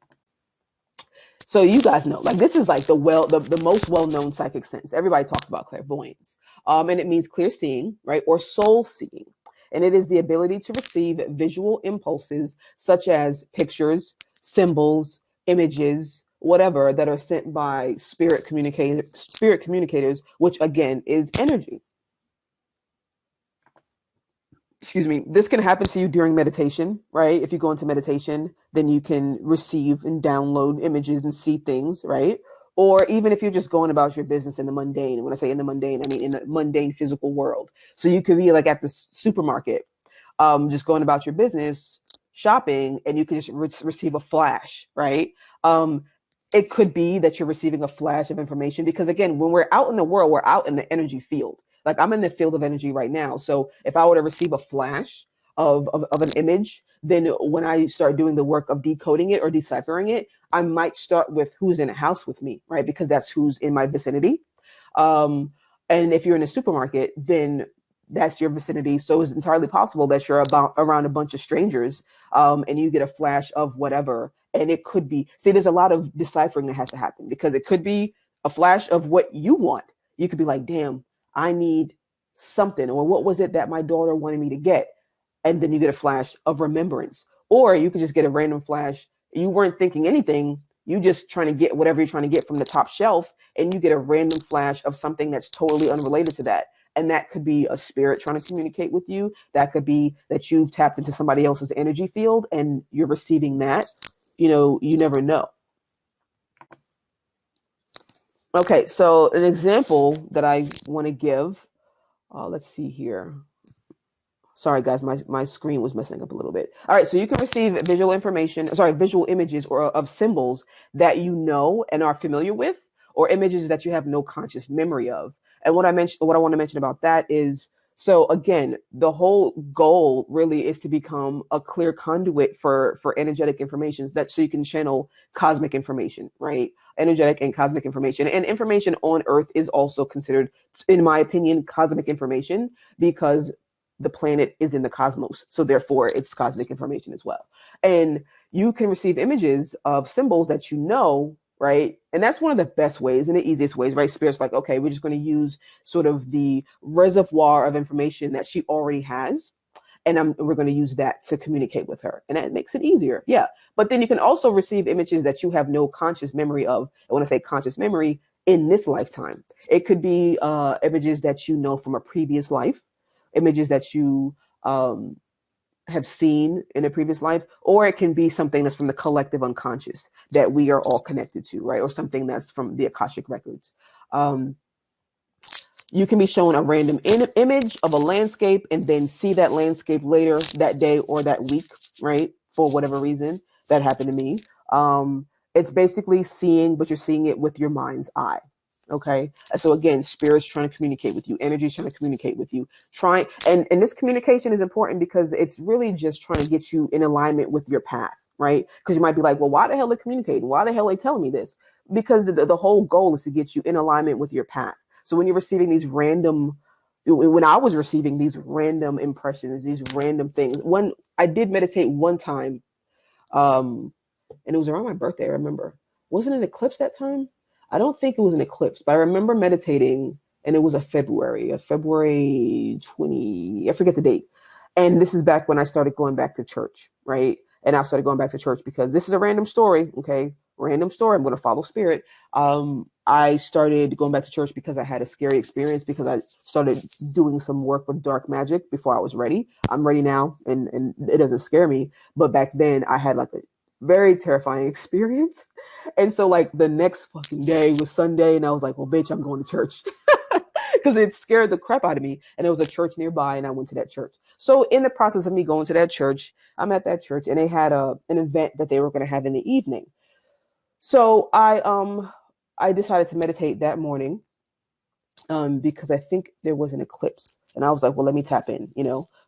So you guys know, like this is like the most well-known psychic sense. Everybody talks about clairvoyance. And it means clear seeing, right, or soul seeing. And it is the ability to receive visual impulses such as pictures, symbols, images, whatever, that are sent by spirit communicators, which again is energy. excuse me, this can happen to you during meditation, right? If you go into meditation, then you can receive and download images and see things, right? Or even if you're just going about your business in the mundane. And when I say in the mundane, I mean in the mundane physical world. So you could be like at the supermarket, just going about your business, shopping, and you can just receive a flash, right? Um, it could be that you're receiving a flash of information because, again, when we're out in the world, we're out in the energy field. Like I'm in the field of energy right now. So if I were to receive a flash of an image, then when I start doing the work of decoding it or deciphering it, I might start with who's in a house with me, right? Because that's who's in my vicinity. Um, and if you're in a supermarket, then that's your vicinity. So it's entirely possible that you're about around a bunch of strangers, and you get a flash of whatever. And it could be, see, there's a lot of deciphering that has to happen because it could be a flash of what you want. You could be like, damn, I need something. Or what was it that my daughter wanted me to get? And then you get a flash of remembrance. Or you could just get a random flash. You weren't thinking anything. You just trying to get whatever you're trying to get from the top shelf, and you get a random flash of something that's totally unrelated to that. And that could be a spirit trying to communicate with you. That could be that you've tapped into somebody else's energy field and you're receiving that. You never know. Okay, so an example that I want to give, let's see here. Sorry, guys, my screen was messing up a little bit. All right, so you can receive visual images or of symbols that you know and are familiar with, or images that you have no conscious memory of. And what I want to mention about that is, so again, the whole goal really is to become a clear conduit for energetic information, that so you can channel cosmic information, right? Energetic and cosmic information, and information on Earth is also considered, in my opinion, cosmic information because the planet is in the cosmos. So therefore it's cosmic information as well. And you can receive images of symbols that you know, right? And that's one of the best ways and the easiest ways, right? Spirit's like, okay, we're just going to use sort of the reservoir of information that she already has. And we're going to use that to communicate with her. And that makes it easier. Yeah. But then you can also receive images that you have no conscious memory of. And when I say conscious memory, in this lifetime, it could be images that you know from a previous life, images that you have seen in a previous life, or it can be something that's from the collective unconscious that we are all connected to, right? Or something that's from the Akashic records. You can be shown a random image of a landscape and then see that landscape later that day or that week, right? For whatever reason that happened to me. It's basically seeing, but you're seeing it with your mind's eye. Okay. So again, spirit's trying to communicate with you. Energy's trying to communicate with you. And this communication is important because it's really just trying to get you in alignment with your path, right? Because you might be like, well, why the hell are they communicating? Why the hell are they telling me this? Because the whole goal is to get you in alignment with your path. So when you're receiving when I was receiving these random impressions, these random things, when I did meditate one time, and it was around my birthday, I remember. Wasn't it an eclipse that time? I don't think it was an eclipse, but I remember meditating, and it was a February 20, I forget the date. And this is back when I started going back to church, right? And I started going back to church because this is a random story, okay? Random story. I'm going to follow spirit. I started going back to church because I had a scary experience because I started doing some work with dark magic before I was ready. I'm ready now, and it doesn't scare me. But back then, I had like a very terrifying experience. And so like the next fucking day was Sunday, and I was like, well, bitch, I'm going to church. Because it scared the crap out of me. And there was a church nearby, and I went to that church. So in the process of me going to that church, I'm at that church, and they had an event that they were going to have in the evening. So I decided to meditate that morning, because I think there was an eclipse. And I was like, well, let me tap in.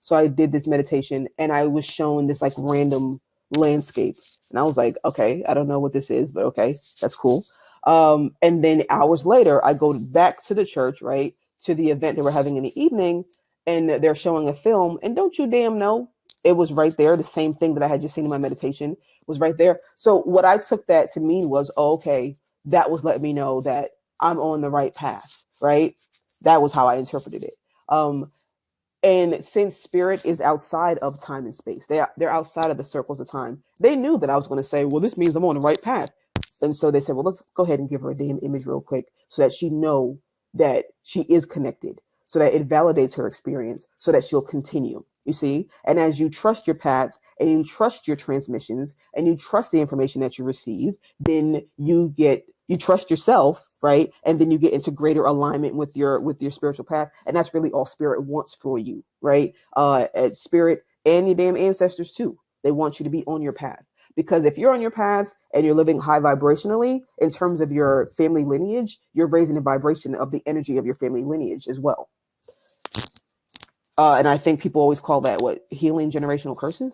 So I did this meditation, and I was shown this like random landscape. And I was like, okay, I don't know what this is, but okay, that's cool. And then hours later, I go back to the church, right, to the event they were having in the evening, and they're showing a film. And don't you damn know, it was right there. The same thing that I had just seen in my meditation was right there. So what I took that to mean was, oh, okay, that was letting me know that I'm on the right path, right? That was how I interpreted it. And since spirit is outside of time and space, they're outside of the circles of time. They knew that I was going to say, well, this means I'm on the right path. And so they said, well, let's go ahead and give her a damn image real quick so that she know that she is connected, so that it validates her experience, so that she'll continue. You see? And as you trust your path and you trust your transmissions and you trust the information that you receive, then you trust yourself, right? And then you get into greater alignment with your spiritual path. And that's really all spirit wants for you, right? Spirit and your damn ancestors too. They want you to be on your path. Because if you're on your path and you're living high vibrationally in terms of your family lineage, you're raising the vibration of the energy of your family lineage as well. And I think people always call that what? Healing generational curses?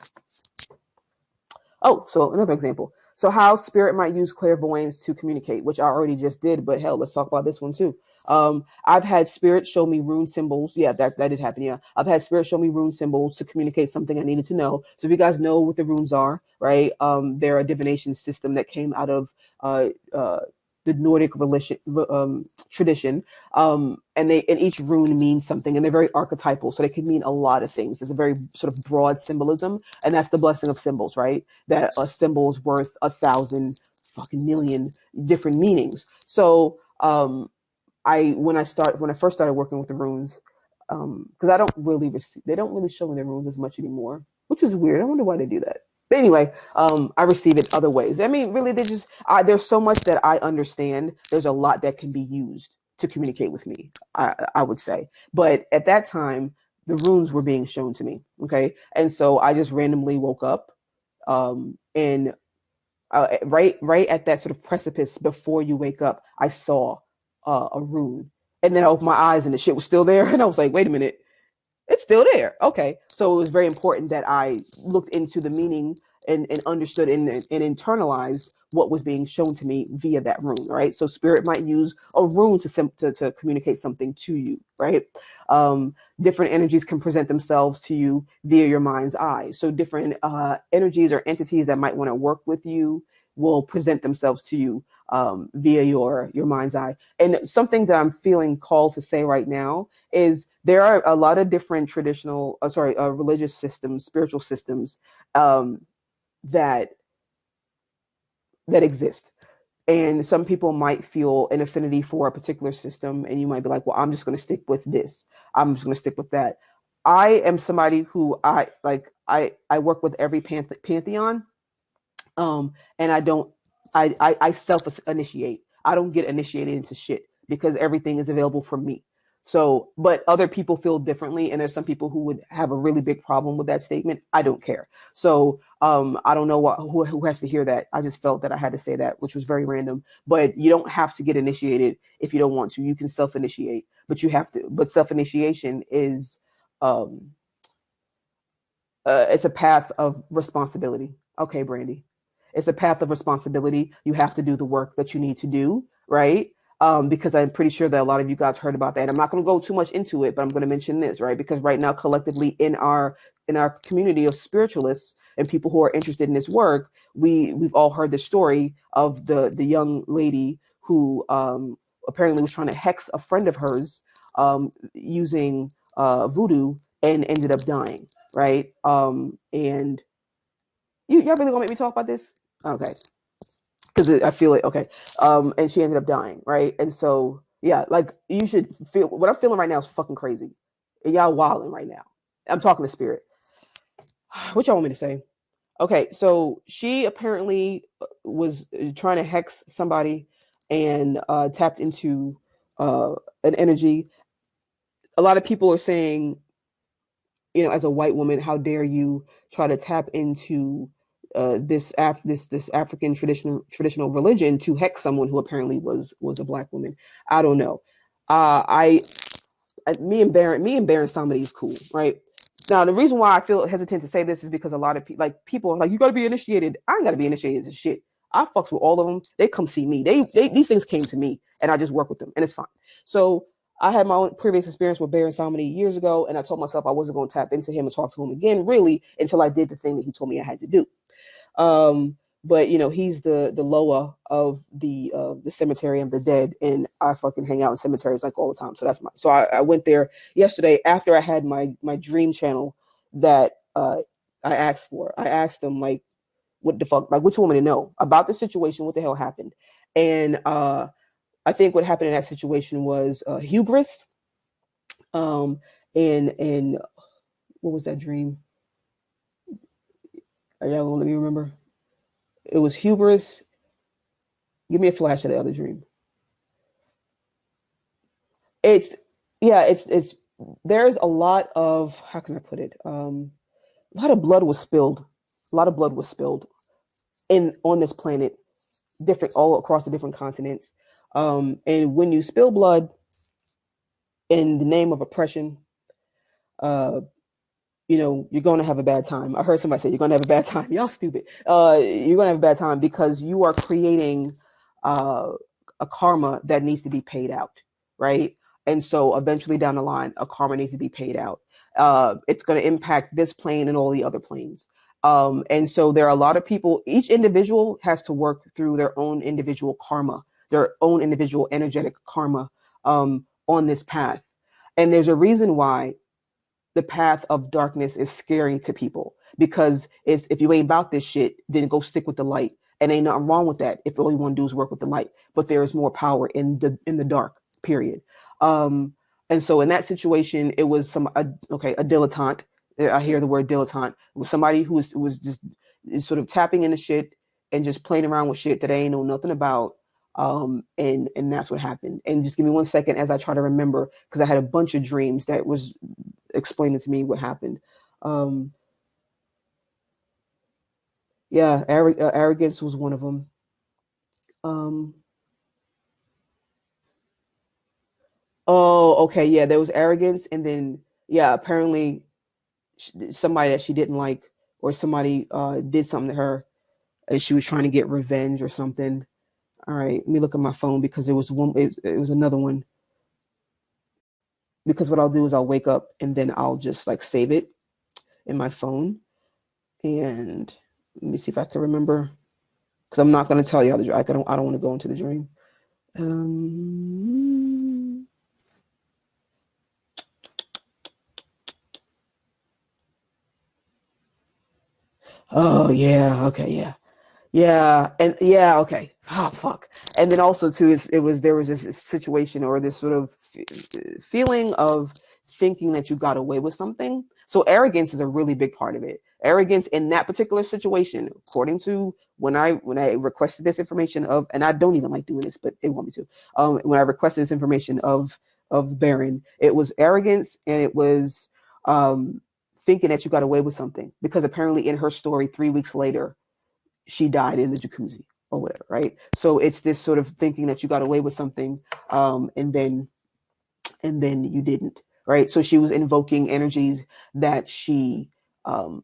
Oh, so another example. So how spirit might use clairvoyance to communicate, which I already just did, but hell, let's talk about this one too. I've had spirit show me rune symbols. Yeah, that did happen. Yeah. I've had spirit show me rune symbols to communicate something I needed to know. So if you guys know what the runes are, right? They're a divination system that came out of uh, uh, the Nordic religion, tradition. And each rune means something, and they're very archetypal, so they can mean a lot of things. It's a very sort of broad symbolism, and that's the blessing of symbols, right? That a symbol is worth 1,000 fucking million different meanings. So when I first started working with the runes, because I don't really they don't really show me the runes as much anymore, which is weird. I wonder why they do that. But anyway, I receive it other ways. I mean, really, there's so much that I understand. There's a lot that can be used to communicate with me, I would say. But at that time, the runes were being shown to me. Okay. And so I just randomly woke up, and right at that sort of precipice before you wake up, I saw a rune. And then I opened my eyes and the shit was still there. And I was like, wait a minute, it's still there. Okay. So it was very important that I looked into the meaning and understood and internalized what was being shown to me via that rune, right? So spirit might use a rune to communicate something to you, right? Different energies can present themselves to you via your mind's eye. So different energies or entities that might want to work with you will present themselves to you via your mind's eye. And something that I'm feeling called to say right now is there are a lot of different religious systems, spiritual systems that exist. And some people might feel an affinity for a particular system, and you might be like, well, I'm just going to stick with this. I'm just going to stick with that. I am somebody who I work with every pantheon, and I self initiate. I don't get initiated into shit because everything is available for me. So, but other people feel differently, and there's some people who would have a really big problem with that statement. I don't care. So, I don't know who has to hear that. I just felt that I had to say that, which was very random. But you don't have to get initiated if you don't want to. You can self initiate, but you have to. But self initiation is, um, it's a path of responsibility. Okay, Brandy. It's a path of responsibility. You have to do the work that you need to do, right? Because I'm pretty sure that a lot of you guys heard about that. I'm not going to go too much into it, but I'm going to mention this, right? Because right now, collectively in our community of spiritualists and people who are interested in this work, we've all heard the story of the young lady who apparently was trying to hex a friend of hers using voodoo and ended up dying, right? And y'all really gonna make me talk about this? Okay, because I feel it. Okay, and she ended up dying, right? And so yeah, like you should feel what I'm feeling right now is fucking crazy. And y'all wilding right now. I'm talking to spirit. What y'all want me to say? Okay, so she apparently was trying to hex somebody and tapped into an energy. A lot of people are saying, as a white woman, how dare you try to tap into this African traditional religion to hex someone who apparently was a black woman. I don't know. I me and Baron Samedi is cool, right? Now the reason why I feel hesitant to say this is because a lot of people are like, you got to be initiated. I ain't got to be initiated to shit. I fucks with all of them. They come see me. They these things came to me, and I just work with them, and it's fine. So I had my own previous experience with Baron Samedi years ago, and I told myself I wasn't going to tap into him and talk to him again, really, until I did the thing that he told me I had to do. But he's the Loa of the cemetery of the dead, and I fucking hang out in cemeteries like all the time. So I went there yesterday after I had my dream channel that I asked for. I asked them like, what the fuck, like, what you want me to know about the situation? What the hell happened? And I think what happened in that situation was hubris, and What was that dream? Are y'all gonna let me remember? It was hubris. Give me a flash of the other dream. It's yeah, it's there's a lot of, how can I put it? A lot of blood was spilled. A lot of blood was spilled in on this planet, different all across the different continents. And when you spill blood in the name of oppression, uh, you're going to have a bad time. I heard somebody say you're going to have a bad time. Y'all stupid. You're going to have a bad time because you are creating uh, a karma that needs to be paid out, right? And so eventually down the line, a karma needs to be paid out. It's going to impact this plane and all the other planes. And so there are a lot of people, each individual has to work through their own individual karma, their own individual energetic karma on this path. And there's a reason why the path of darkness is scary to people, because it's, if you ain't about this shit, then go stick with the light. And ain't nothing wrong with that if all you want to do is work with the light. But there is more power in the dark. Period. Um, and so in that situation, it was a dilettante. I hear the word dilettante. It was somebody who was just sort of tapping into shit and just playing around with shit that they ain't know nothing about. And that's what happened. And just give me 1 second as I try to remember, because I had a bunch of dreams that was explaining to me what happened. Um, yeah, arrogance was one of them. Um, oh, okay, yeah, there was arrogance, and then yeah, apparently somebody that she didn't like, or somebody did something to her, and she was trying to get revenge or something. All right, let me look at my phone because it was another one. Because what I'll do is I'll wake up and then I'll just like save it in my phone, and let me see if I can remember, because I'm not going to tell you how the, I don't want to go into the dream. Um, oh yeah, okay, yeah. Yeah, and yeah, okay. Oh fuck. And then also too, it was there was this situation or this sort of feeling of thinking that you got away with something. So arrogance is a really big part of it. Arrogance in that particular situation, according to when I requested this information of, and I don't even like doing this, but they want me to. When I requested this information of Baron, it was arrogance, and it was um thinking that you got away with something, because apparently in her story 3 weeks later she died in the jacuzzi or whatever, right? So it's this sort of thinking that you got away with something, and then you didn't, right? So she was invoking energies that she um,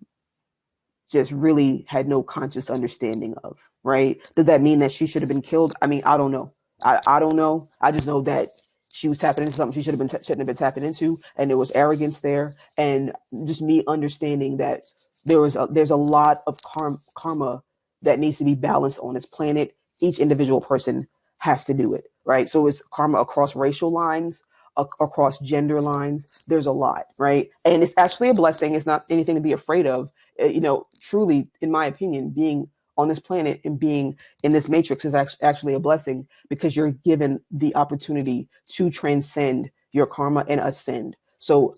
just really had no conscious understanding of, right? Does that mean that she should have been killed? I mean, I don't know. I don't know. I just know that she was tapping into something she shouldn't have been tapping into, and there was arrogance there, and just me understanding that there's a lot of karma that needs to be balanced on this planet. Each individual person has to do it, right? So it's karma across racial lines, across gender lines. There's a lot, right? And it's actually a blessing. It's not anything to be afraid of. Truly, in my opinion, being on this planet and being in this matrix is actually a blessing, because you're given the opportunity to transcend your karma and ascend. So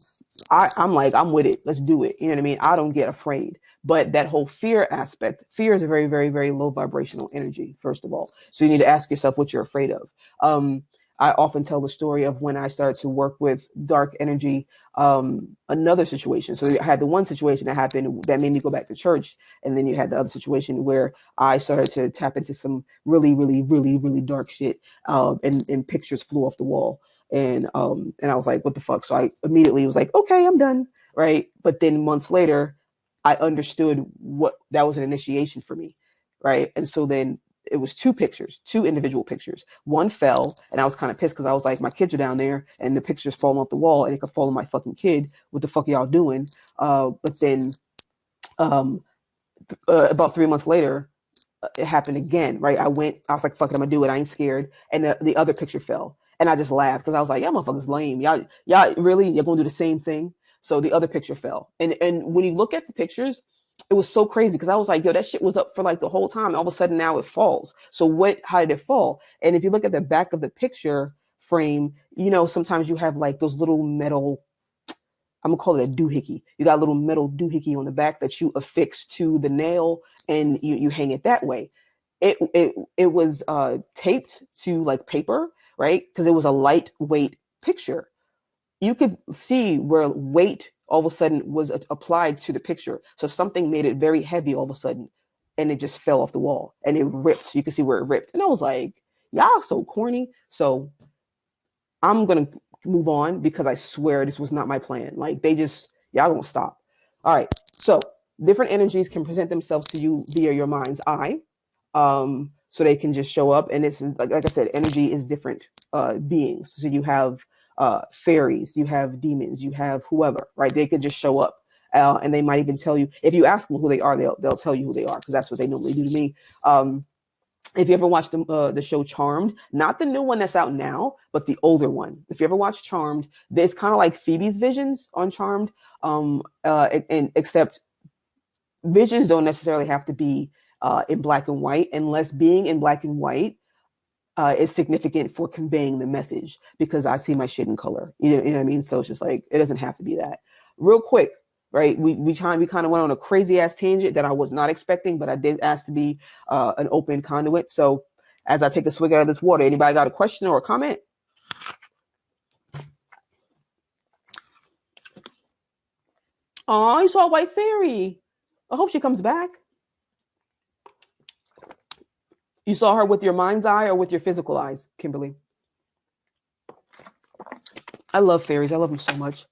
I'm like, I'm with it. Let's do it. You know what I mean? I don't get afraid. But that whole fear aspect, fear is a very, very, very low vibrational energy, first of all. So you need to ask yourself what you're afraid of. I often tell the story of when I started to work with dark energy, another situation. So I had the one situation that happened that made me go back to church. And then you had the other situation where I started to tap into some really, really, really, really dark shit. And pictures flew off the wall. And I was like, what the fuck? So I immediately was like, okay, I'm done. Right. But then months later, I understood what that was an initiation for me. Right. And so then it was two individual pictures. One fell, and I was kind of pissed because I was like, my kids are down there, and the picture's falling off the wall, and it could fall on my fucking kid. What the fuck are y'all doing? But then um, about 3 months later, it happened again, right? I was like, fuck it, I'm gonna do it. I ain't scared. And the other picture fell. And I just laughed because I was like, y'all motherfuckers lame. Y'all really, you're gonna do the same thing. So the other picture fell. And when you look at the pictures, it was so crazy because I was like, yo, that shit was up for like the whole time. And all of a sudden now it falls. So how did it fall? And if you look at the back of the picture frame, sometimes you have like those little metal, I'm gonna call it a doohickey. You got a little metal doohickey on the back that you affix to the nail, and you hang it that way. It was taped to like paper, right? Because it was a lightweight picture. You could see where weight all of a sudden was applied to the picture. So something made it very heavy all of a sudden, and it just fell off the wall and it ripped. You could see where it ripped, and I was like, y'all so corny. So I'm gonna move on because I swear this was not my plan. Like y'all don't stop. All right. So different energies can present themselves to you via your mind's eye. So they can just show up. And this is like I said, energy is different beings. So you have fairies, you have demons, you have whoever, right? They could just show up. And they might even tell you, if you ask them who they are, they'll tell you who they are, because that's what they normally do to me. If you ever watched the show Charmed, not the new one that's out now, but the older one. If you ever watched Charmed, there's kind of like Phoebe's visions on Charmed, and except visions don't necessarily have to be in black and white, unless being in black and white is significant for conveying the message, because I see my shit in color. You know what I mean? So it's just like, it doesn't have to be that. Real quick, right? We kind of went on a crazy ass tangent that I was not expecting, but I did ask to be an open conduit. So as I take a swig out of this water, anybody got a question or a comment? Oh, you saw a white fairy. I hope she comes back. You saw her with your mind's eye or with your physical eyes, Kimberly? I love fairies. I love them so much.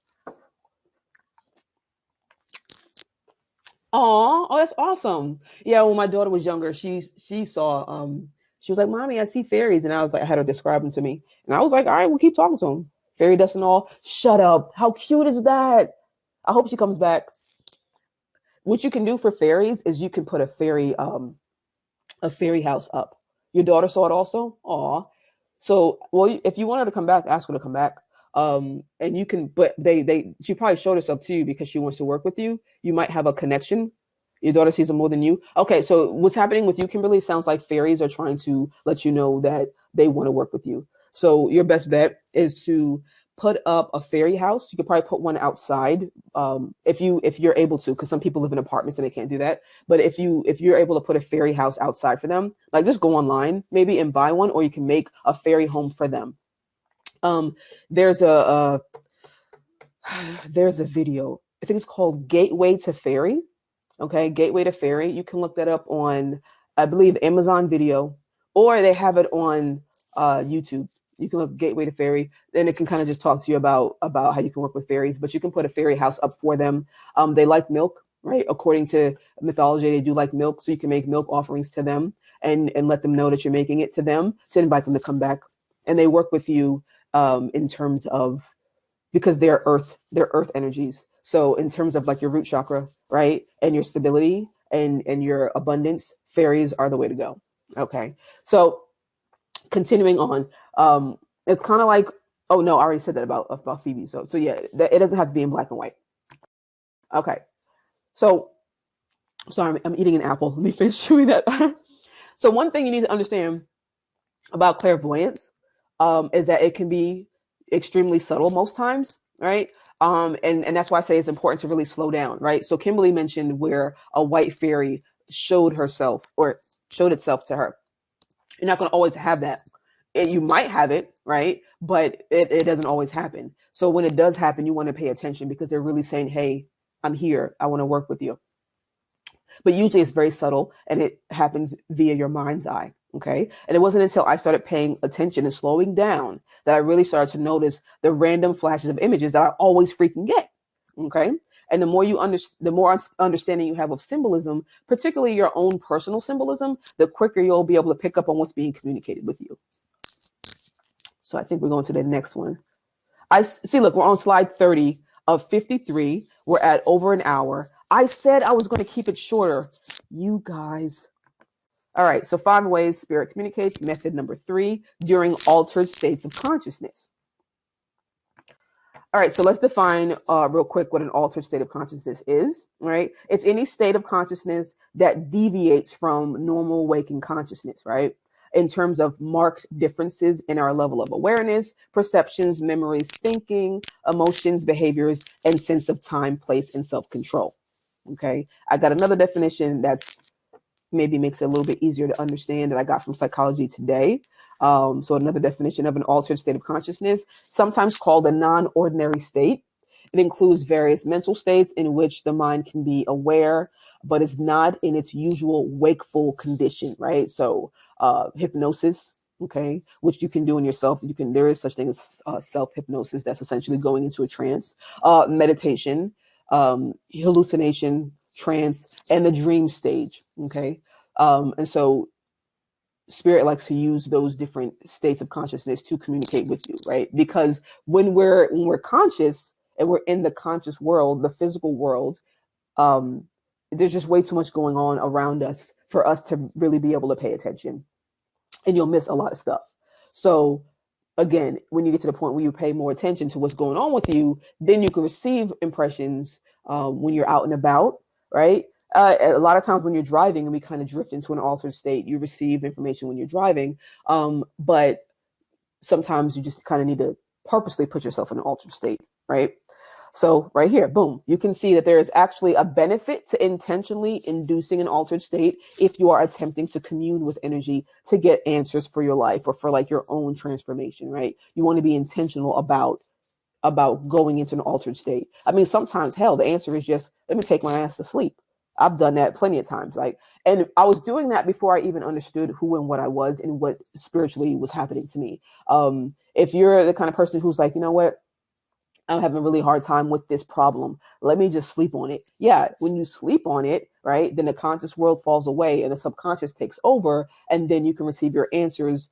Oh, that's awesome. Yeah, when my daughter was younger, she saw she was like, "Mommy, I see fairies," and I was like, I had her describe them to me, and I was like, "All right, we'll keep talking to them." Fairy dust and all. Shut up! How cute is that? I hope she comes back. What you can do for fairies is you can put a fairy house up. Your daughter saw it also. Aw. So, well, if you want her to come back, ask her to come back. And you can, but she probably showed herself to you because she wants to work with you. You might have a connection. Your daughter sees them more than you. Okay, so what's happening with you, Kimberly? Sounds like fairies are trying to let you know that they want to work with you. So your best bet is to put up a fairy house. You could probably put one outside, if you're able to, because some people live in apartments and they can't do that. But if you're able to put a fairy house outside for them, like just go online maybe and buy one, or you can make a fairy home for them. There's a video. I think it's called Gateway to Fairy. Okay, Gateway to Fairy. You can look that up on, I believe, Amazon Video, or they have it on YouTube. You can look Gateway to Fairy, then it can kind of just talk to you about how you can work with fairies. But you can put a fairy house up for them. They like milk, right? According to mythology, they do like milk, so you can make milk offerings to them and let them know that you're making it to them to invite them to come back. And they work with you in terms of, because they're earth energies. So in terms of like your root chakra, right, and your stability and your abundance, fairies are the way to go. Okay, so continuing on, it's kind of like, oh no, I already said that about Phoebe. So yeah, it doesn't have to be in black and white. Okay, so sorry, I'm eating an apple. Let me finish chewing that. So one thing you need to understand about clairvoyance is that it can be extremely subtle most times, right? And that's why I say it's important to really slow down, right? So Kimberly mentioned where a white fairy showed itself to her. You're not going to always have that. You might have it, right? But it doesn't always happen. So when it does happen, you want to pay attention, because they're really saying, hey, I'm here. I want to work with you. But usually it's very subtle, and it happens via your mind's eye. Okay. And it wasn't until I started paying attention and slowing down that I really started to notice the random flashes of images that I always freaking get. Okay. And the more the more understanding you have of symbolism, particularly your own personal symbolism, the quicker you'll be able to pick up on what's being communicated with you. So I think we're going to the next one. I see, look, we're on slide 30 of 53. We're at over an hour. I said I was going to keep it shorter. You guys. All right. So 5 ways spirit communicates. Method number 3, during altered states of consciousness. All right, so let's define real quick what an altered state of consciousness is, right? It's any state of consciousness that deviates from normal waking consciousness, right? in terms of marked differences in our level of awareness, perceptions, memories, thinking, emotions, behaviors, and sense of time, place, and self-control. Okay, I got another definition that's maybe makes it a little bit easier to understand that I got from Psychology Today. So another definition of an altered state of consciousness, sometimes called a non-ordinary state. It includes various mental states in which the mind can be aware, but is not in its usual wakeful condition, right? So hypnosis, okay, which you can do in yourself. There is such thing as self-hypnosis. That's essentially going into a trance. Meditation, hallucination, trance, and the dream stage. Okay. And so spirit likes to use those different states of consciousness to communicate with you, right? Because when we're conscious and we're in the conscious world, the physical world, um, there's just way too much going on around us for us to really be able to pay attention, and you'll miss a lot of stuff. So again, when you get to the point where you pay more attention to what's going on with you, then you can receive impressions when you're out and about, right? A lot of times when you're driving and we kind of drift into an altered state, you receive information when you're driving. But sometimes you just kind of need to purposely put yourself in an altered state, right? So right here, boom, you can see that there is actually a benefit to intentionally inducing an altered state if you are attempting to commune with energy to get answers for your life or for like your own transformation, right? You want to be intentional about going into an altered state. I mean, sometimes, hell, the answer is just, let me take my ass to sleep. I've done that plenty of times. Like, and I was doing that before I even understood who and what I was and what spiritually was happening to me. If you're the kind of person who's like, you know what, I'm having a really hard time with this problem, let me just sleep on it. Yeah, when you sleep on it, right, then the conscious world falls away and the subconscious takes over, and then you can receive your answers,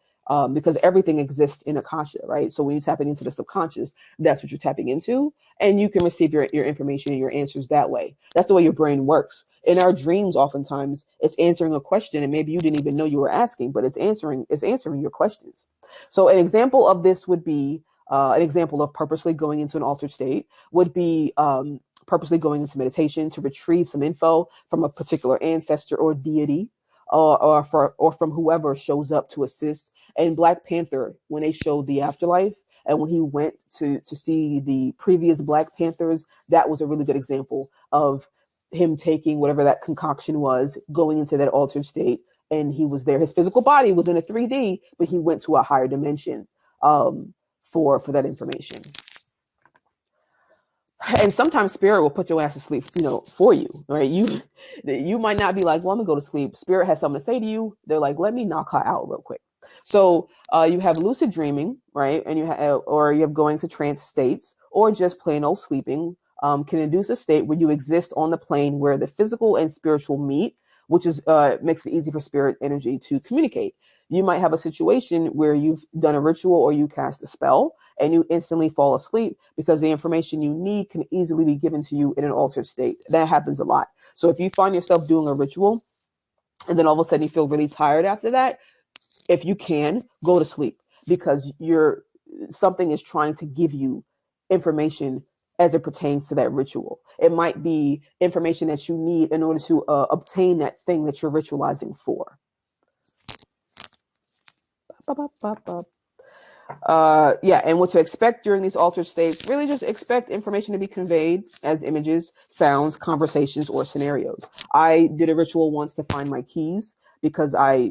because everything exists in Akasha, right? So when you're tapping into the subconscious, that's what you're tapping into, and you can receive your information and your answers that way. That's the way your brain works. In our dreams, oftentimes, it's answering a question, and maybe you didn't even know you were asking, but it's answering your questions. So an example of this would be an example of purposely going into an altered state would be purposely going into meditation to retrieve some info from a particular ancestor or deity, or from whoever shows up to assist. And Black Panther, when they showed the afterlife, and when he went to see the previous Black Panthers, that was a really good example of him taking whatever that concoction was, going into that altered state, and he was there. His physical body was in a 3D, but he went to a higher dimension. For that information. And sometimes spirit will put your ass to sleep, for you, right? You might not be like, well, I'm gonna go to sleep. Spirit has something to say to you. They're like, let me knock her out real quick. So you have lucid dreaming, right? And you have going to trance states, or just plain old sleeping, can induce a state where you exist on the plane where the physical and spiritual meet, which is makes it easy for spirit energy to communicate. You might have a situation where you've done a ritual or you cast a spell and you instantly fall asleep because the information you need can easily be given to you in an altered state. That happens a lot. So if you find yourself doing a ritual and then all of a sudden you feel really tired after that, if you can, go to sleep, because something is trying to give you information as it pertains to that ritual. It might be information that you need in order to obtain that thing that you're ritualizing for. And what to expect during these altered states, really just expect information to be conveyed as images, sounds, conversations, or scenarios. I did a ritual once to find my keys because I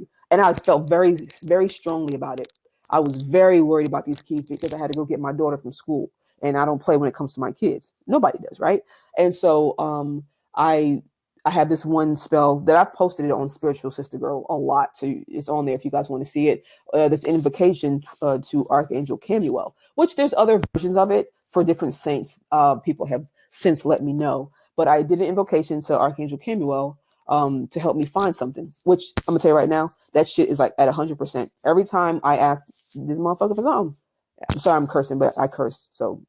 felt very, very strongly about it. I was very worried about these keys because I had to go get my daughter from school, and I don't play when it comes to my kids. Nobody does, right? And so I have this one spell that I've posted it on Spiritual Sister Girl a lot. So it's on there if you guys want to see it. This invocation to Archangel Camuel, which there's other versions of it for different saints. People have since let me know. But I did an invocation to Archangel Camuel to help me find something, which I'm going to tell you right now, that shit is like at 100%. Every time I ask this motherfucker for something, I'm sorry I'm cursing, but I curse. So,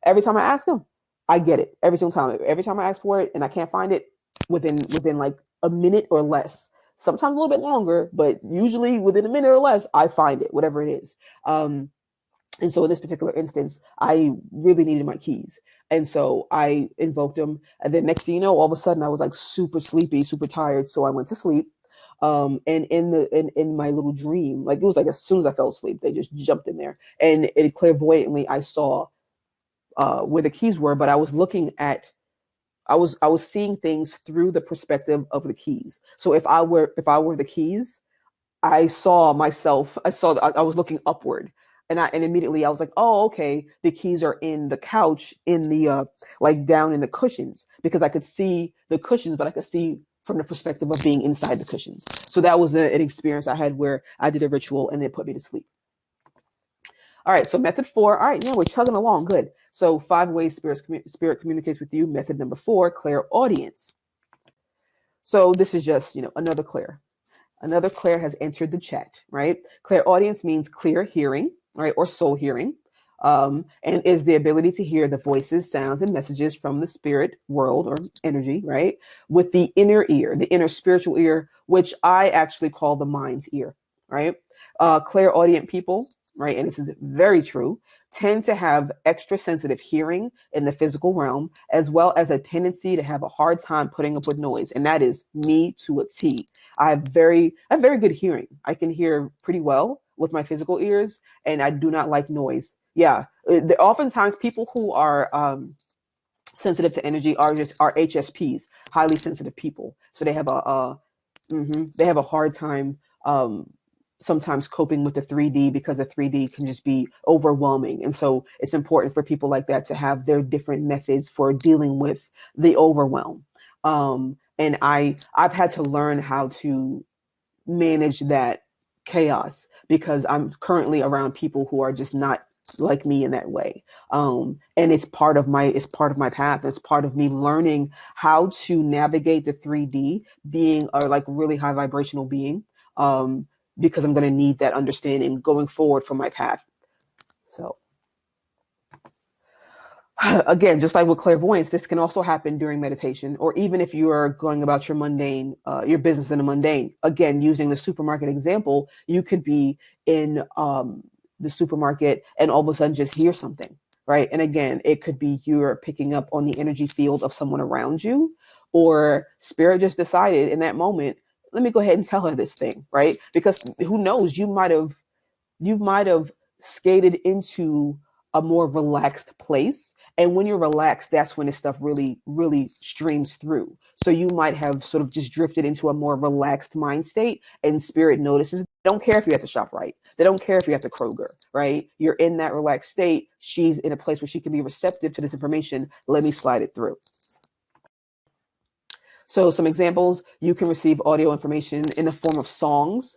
every time I ask him, I get it every single time. Every time I ask for it and I can't find it within like a minute or less, sometimes a little bit longer, but usually within a minute or less, I find it, whatever it is. And so in this particular instance, I really needed my keys. And so I invoked them. And then next thing you know, all of a sudden I was like super sleepy, super tired. So I went to sleep. And in my little dream, like it was like as soon as I fell asleep, they just jumped in there, and it clairvoyantly I saw where the keys were, but I was looking at I was seeing things through the perspective of the keys. So if I were the keys, I saw myself. I was looking upward, and immediately I was like, oh, okay, the keys are in the couch, in the like down in the cushions, because I could see the cushions, but I could see from the perspective of being inside the cushions. So that was an experience I had where I did a ritual and it put me to sleep. All right, so method 4. All right, yeah, we're chugging along. Good. So 5 ways spirit communicates with you. Method number 4, clairaudience. So this is just, another clair. Another Claire has entered the chat, right? Clairaudience means clear hearing, right, or soul hearing, and is the ability to hear the voices, sounds, and messages from the spirit world or energy, right, with the inner ear, the inner spiritual ear, which I actually call the mind's ear, right? Clairaudient people, right, and this is very true, tend to have extra sensitive hearing in the physical realm, as well as a tendency to have a hard time putting up with noise, and that is me to a T. I have very good hearing. I can hear pretty well with my physical ears, and I do not like noise. Yeah, oftentimes people who are sensitive to energy are HSPs, highly sensitive people. So they have a hard time sometimes coping with the 3D, because the 3D can just be overwhelming. And so it's important for people like that to have their different methods for dealing with the overwhelm. And I've had to learn how to manage that chaos, because I'm currently around people who are just not like me in that way. And it's part of my path. It's part of me learning how to navigate the 3D, being a like really high vibrational being, because I'm going to need that understanding going forward for my path. So again, just like with clairvoyance, this can also happen during meditation, or even if you are going about your mundane, your business in the mundane. Again, using the supermarket example, you could be in the supermarket and all of a sudden just hear something, right? And again, it could be you're picking up on the energy field of someone around you, or spirit just decided in that moment, let me go ahead and tell her this thing, right? Because who knows, you might have skated into a more relaxed place. And when you're relaxed, that's when this stuff really, really streams through. So you might have sort of just drifted into a more relaxed mind state, and spirit notices. They don't care if you're at the ShopRite. They don't care if you're at the Kroger, right? You're in that relaxed state. She's in a place where she can be receptive to this information. Let me slide it through. So some examples, you can receive audio information in the form of songs,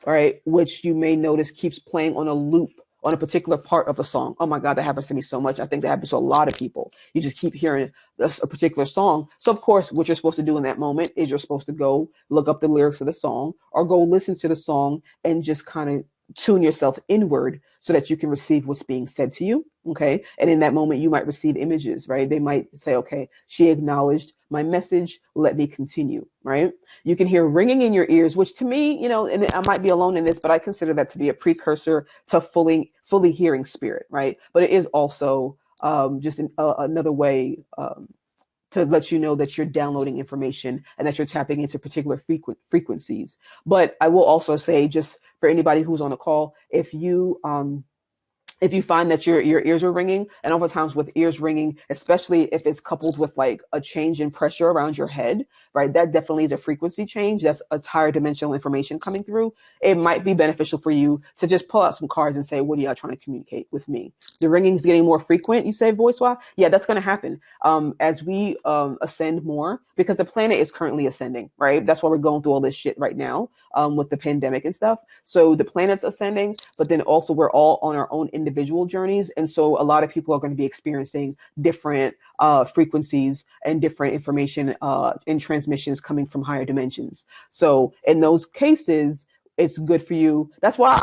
all right, which you may notice keeps playing on a loop on a particular part of a song. Oh my God, that happens to me so much. I think that happens to a lot of people. You just keep hearing a particular song. So of course, what you're supposed to do in that moment is you're supposed to go look up the lyrics of the song, or go listen to the song and just kind of tune yourself inward so that you can receive what's being said to you. Okay. And in that moment, you might receive images, right? They might say, okay, she acknowledged my message. Let me continue, right? You can hear ringing in your ears, which to me, and I might be alone in this, but I consider that to be a precursor to fully hearing spirit, right? But it is also just another way to let you know that you're downloading information and that you're tapping into particular frequencies. But I will also say, just for anybody who's on a call, if you find that your ears are ringing, and oftentimes with ears ringing, especially if it's coupled with like a change in pressure around your head, right, that definitely is a frequency change. That's a higher dimensional information coming through. It might be beneficial for you to just pull out some cards and say, what are y'all trying to communicate with me? The ringing is getting more frequent, you say, voice wise. Yeah, that's going to happen as we ascend more, because the planet is currently ascending, right? That's why we're going through all this shit right now with the pandemic and stuff. So the planet's ascending, but then also we're all on our own individual journeys. And so a lot of people are going to be experiencing different frequencies and different information in transmissions coming from higher dimensions. So in those cases, it's good for you. That's why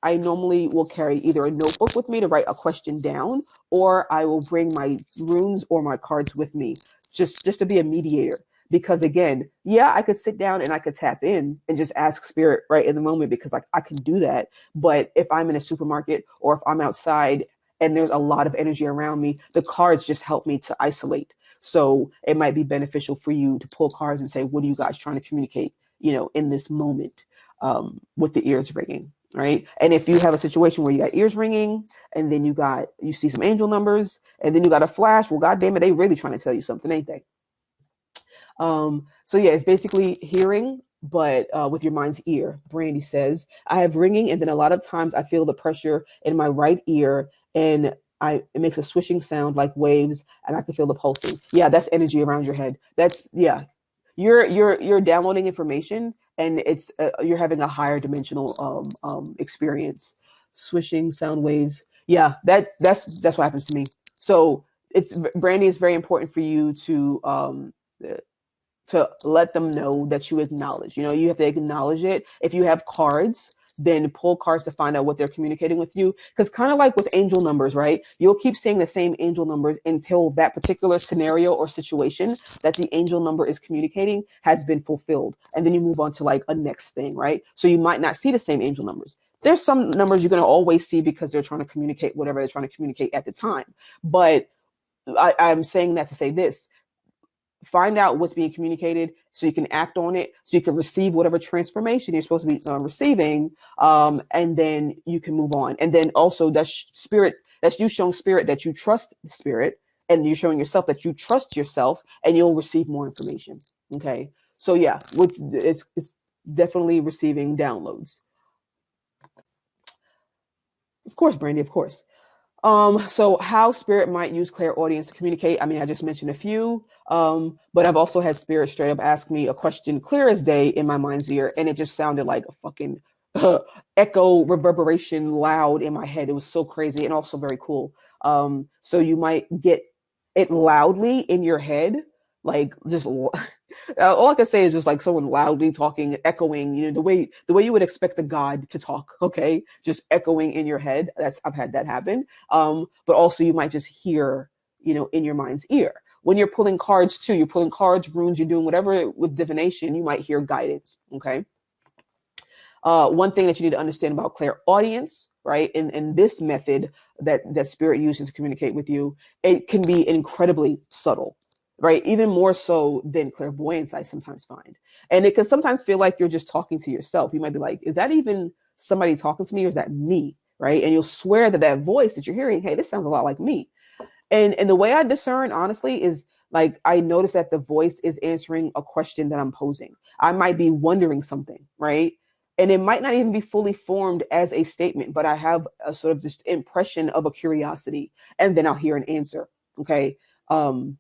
I normally will carry either a notebook with me to write a question down, or I will bring my runes or my cards with me just to be a mediator. Because again, yeah, I could sit down and I could tap in and just ask spirit right in the moment, because I can do that. But if I'm in a supermarket or if I'm outside and there's a lot of energy around me, the cards just help me to isolate. So it might be beneficial for you to pull cards and say, what are you guys trying to communicate? in this moment, with the ears ringing, right? And if you have a situation where you got ears ringing, and then you see some angel numbers, and then you got a flash, well, God damn it, they really trying to tell you something, ain't they? So yeah, it's basically hearing, but with your mind's ear. Brandy says, I have ringing, and then a lot of times I feel the pressure in my right ear, and it makes a swishing sound like waves, and I can feel the pulsing. Yeah, that's energy around your head. That's yeah. You're downloading information, and it's you're having a higher dimensional experience. Swishing sound waves. Yeah, that's what happens to me. So it's Brandy, is very important for you to let them know that you acknowledge. You have to acknowledge it. If you have cards, then pull cards to find out what they're communicating with you. Because kind of like with angel numbers, right? You'll keep saying the same angel numbers until that particular scenario or situation that the angel number is communicating has been fulfilled. And then you move on to like a next thing, right? So you might not see the same angel numbers. There's some numbers you're going to always see because they're trying to communicate whatever they're trying to communicate at the time. But I'm saying that to say this: find out what's being communicated so you can act on it, so you can receive whatever transformation you're supposed to be receiving, and then you can move on. And then also that's you showing spirit that you trust spirit, and you're showing yourself that you trust yourself, and you'll receive more information. Okay, so yeah, it's definitely receiving downloads. Of course, Brandy, of course. So how spirit might use clairaudience to communicate. I mean, I just mentioned a few, but I've also had spirit straight up ask me a question clear as day in my mind's ear, and it just sounded like a fucking echo reverberation loud in my head. It was so crazy and also very cool. So you might get it loudly in your head, like just all I can say is just like someone loudly talking, echoing, the way you would expect a god to talk. Okay, just echoing in your head. I've had that happen. But also you might just hear, in your mind's ear. When you're pulling cards too, you're pulling cards, runes, you're doing whatever with divination, you might hear guidance. Okay. One thing that you need to understand about clairaudience, right? In this method that spirit uses to communicate with you, it can be incredibly subtle, right? Even more so than clairvoyance, I sometimes find. And it can sometimes feel like you're just talking to yourself. You might be like, is that even somebody talking to me, or is that me? Right? And you'll swear that voice that you're hearing, hey, this sounds a lot like me. And the way I discern, honestly, is like I notice that the voice is answering a question that I'm posing. I might be wondering something, right? And it might not even be fully formed as a statement, but I have a sort of just impression of a curiosity, and then I'll hear an answer. Okay. And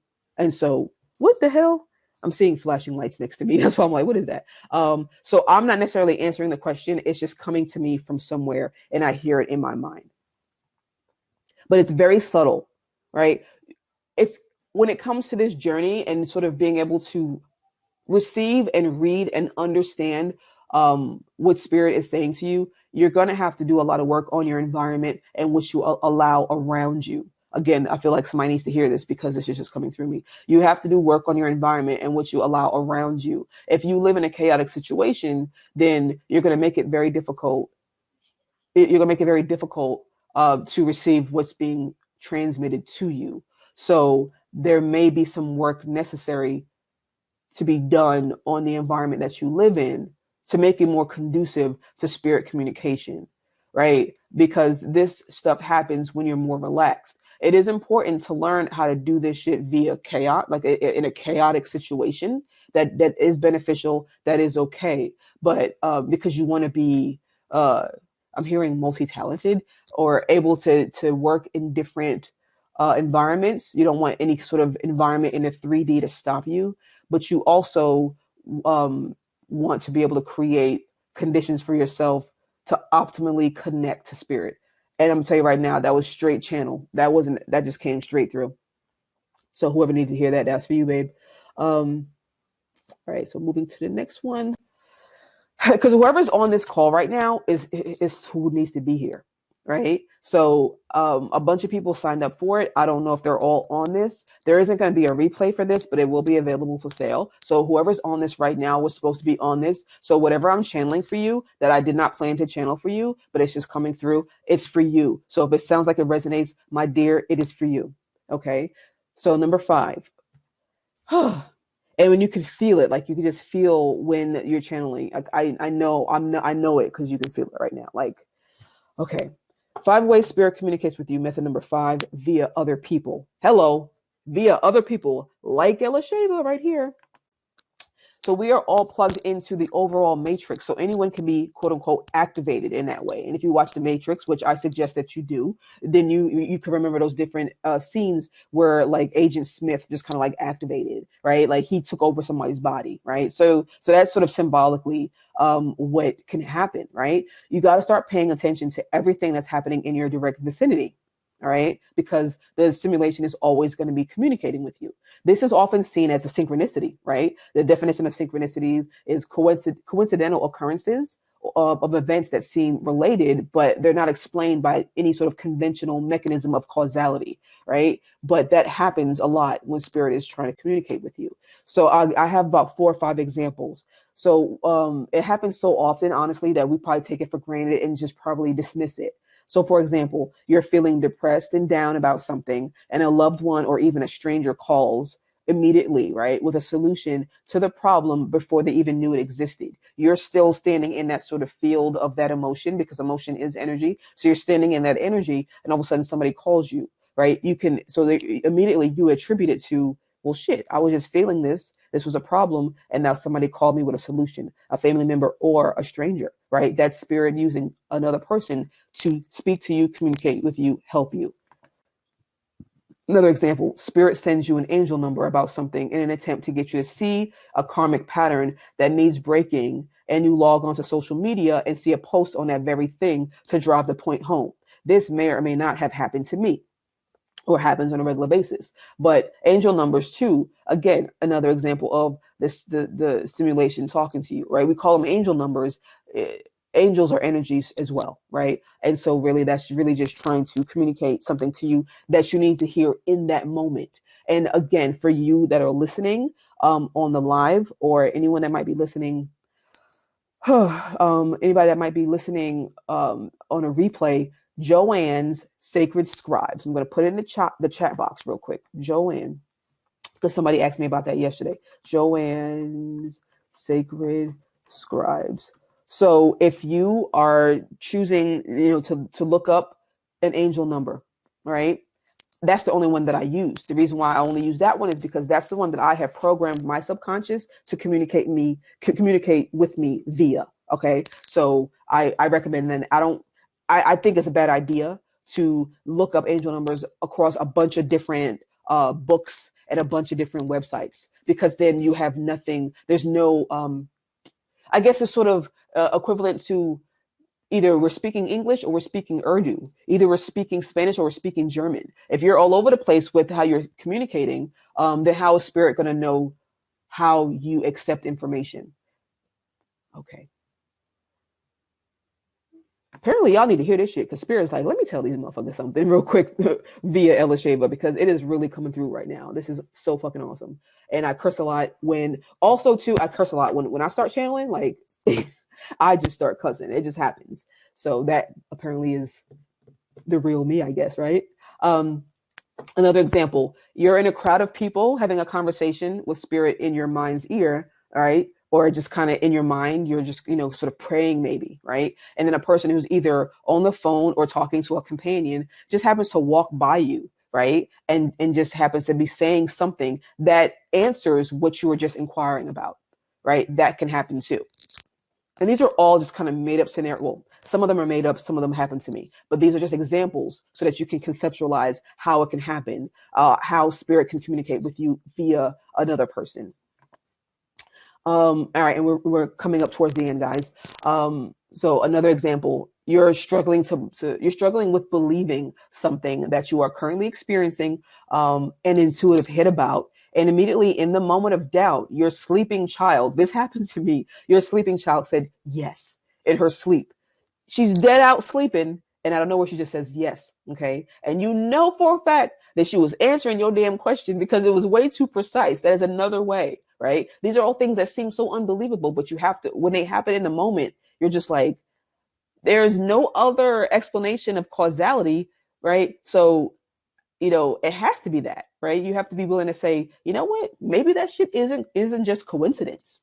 so what the hell? I'm seeing flashing lights next to me. That's why I'm like, what is that? So I'm not necessarily answering the question. It's just coming to me from somewhere, and I hear it in my mind. But it's very subtle, right? It's when it comes to this journey and sort of being able to receive and read and understand what spirit is saying to you, you're going to have to do a lot of work on your environment and what you allow around you. Again, I feel like somebody needs to hear this because this is just coming through me. You have to do work on your environment and what you allow around you. If you live in a chaotic situation, then you're going to make it very difficult. You're going to make it very difficult to receive what's being transmitted to you. So there may be some work necessary to be done on the environment that you live in to make it more conducive to spirit communication, right? Because this stuff happens when you're more relaxed. It is important to learn how to do this shit via chaos, like in a chaotic situation that is beneficial, that is okay. But because you want to be, I'm hearing multi-talented or able to work in different environments. You don't want any sort of environment in a 3D to stop you, but you also want to be able to create conditions for yourself to optimally connect to spirit. And I'm gonna tell you right now, that was straight channel. That just came straight through. So whoever needs to hear that, that's for you, babe. All right, so moving to the next one. Because whoever's on this call right now is who needs to be here, right? So a bunch of people signed up for it. I don't know if they're all on this. There isn't going to be a replay for this, but it will be available for sale. So whoever's on this right now was supposed to be on this. So whatever I'm channeling for you that I did not plan to channel for you, but it's just coming through, it's for you. So if it sounds like it resonates, my dear, it is for you. Okay. So number 5. And when you can feel it, like you can just feel when you're channeling. Like I know it because you can feel it right now. Like, okay, 5 ways spirit communicates with you. Method number 5, via other people. Hello, via other people, like Elisheva right here. So we are all plugged into the overall matrix. So anyone can be quote unquote activated in that way. And if you watch the Matrix, which I suggest that you do, then you can remember those different scenes where like Agent Smith just kind of like activated, right? Like he took over somebody's body, right? So that's sort of symbolically what can happen, right? You got to start paying attention to everything that's happening in your direct vicinity. All right, because the simulation is always going to be communicating with you. This is often seen as a synchronicity, right? The definition of synchronicities is coincidental occurrences of events that seem related, but they're not explained by any sort of conventional mechanism of causality, right? But that happens a lot when spirit is trying to communicate with you. So I have about 4 or 5 examples. So it happens so often, honestly, that we probably take it for granted and just probably dismiss it. So, for example, you're feeling depressed and down about something, and a loved one or even a stranger calls immediately, right, with a solution to the problem before they even knew it existed. You're still standing in that sort of field of that emotion because emotion is energy. So you're standing in that energy, and all of a sudden somebody calls you, right? You can, so they, immediately you attribute it to, well, shit, I was just feeling this. This was a problem, and now somebody called me with a solution, a family member or a stranger, right? That's spirit using another person to speak to you, communicate with you, help you. Another example, spirit sends you an angel number about something in an attempt to get you to see a karmic pattern that needs breaking, and you log onto social media and see a post on that very thing to drive the point home. This may or may not have happened to me or happens on a regular basis. But angel numbers too, again, another example of this the simulation talking to you, right? We call them angel numbers. Angels are energies as well, right? And so really that's really just trying to communicate something to you that you need to hear in that moment. And again, for you that are listening on the live, or anyone that might be listening, anybody that might be listening on a replay, Joanne's Sacred Scribes. I'm going to put it in the chat box real quick. Joanne, because somebody asked me about that yesterday. Joanne's Sacred Scribes. So if you are choosing, to look up an angel number, right? That's the only one that I use. The reason why I only use that one is because that's the one that I have programmed my subconscious to communicate with me via. Okay. So I recommend that. I think it's a bad idea to look up angel numbers across a bunch of different books and a bunch of different websites, because then you have nothing. There's no, I guess it's sort of equivalent to either we're speaking English or we're speaking Urdu. Either we're speaking Spanish or we're speaking German. If you're all over the place with how you're communicating, then how is spirit going to know how you accept information? Okay. Apparently, y'all need to hear this shit, because spirit's like, let me tell these motherfuckers something real quick via Elisheva, because it is really coming through right now. This is so fucking awesome. And I curse a lot I curse a lot when I start channeling, like, I just start cussing. It just happens. So that apparently is the real me, I guess, right? Another example, you're in a crowd of people having a conversation with spirit in your mind's ear, all right? Or just kind of in your mind, you're just, sort of praying maybe, right? And then a person who's either on the phone or talking to a companion just happens to walk by you, right? And just happens to be saying something that answers what you were just inquiring about, right? That can happen too. And these are all just kind of made up scenarios. Well, some of them are made up, some of them happen to me, but these are just examples so that you can conceptualize how it can happen, how spirit can communicate with you via another person. All right, and we're coming up towards the end, guys. So another example, you're struggling you're struggling with believing something that you are currently experiencing an intuitive hit about. And immediately in the moment of doubt, your sleeping child, this happened to me, your sleeping child said yes in her sleep. She's dead out sleeping, and I don't know where she just says yes. Okay. And you know for a fact that she was answering your damn question because it was way too precise. That is another way, right? These are all things that seem so unbelievable, but you have to, when they happen in the moment, you're just like, there's no other explanation of causality, right? So it has to be that, right? You have to be willing to say, you know what, maybe that shit isn't just coincidence.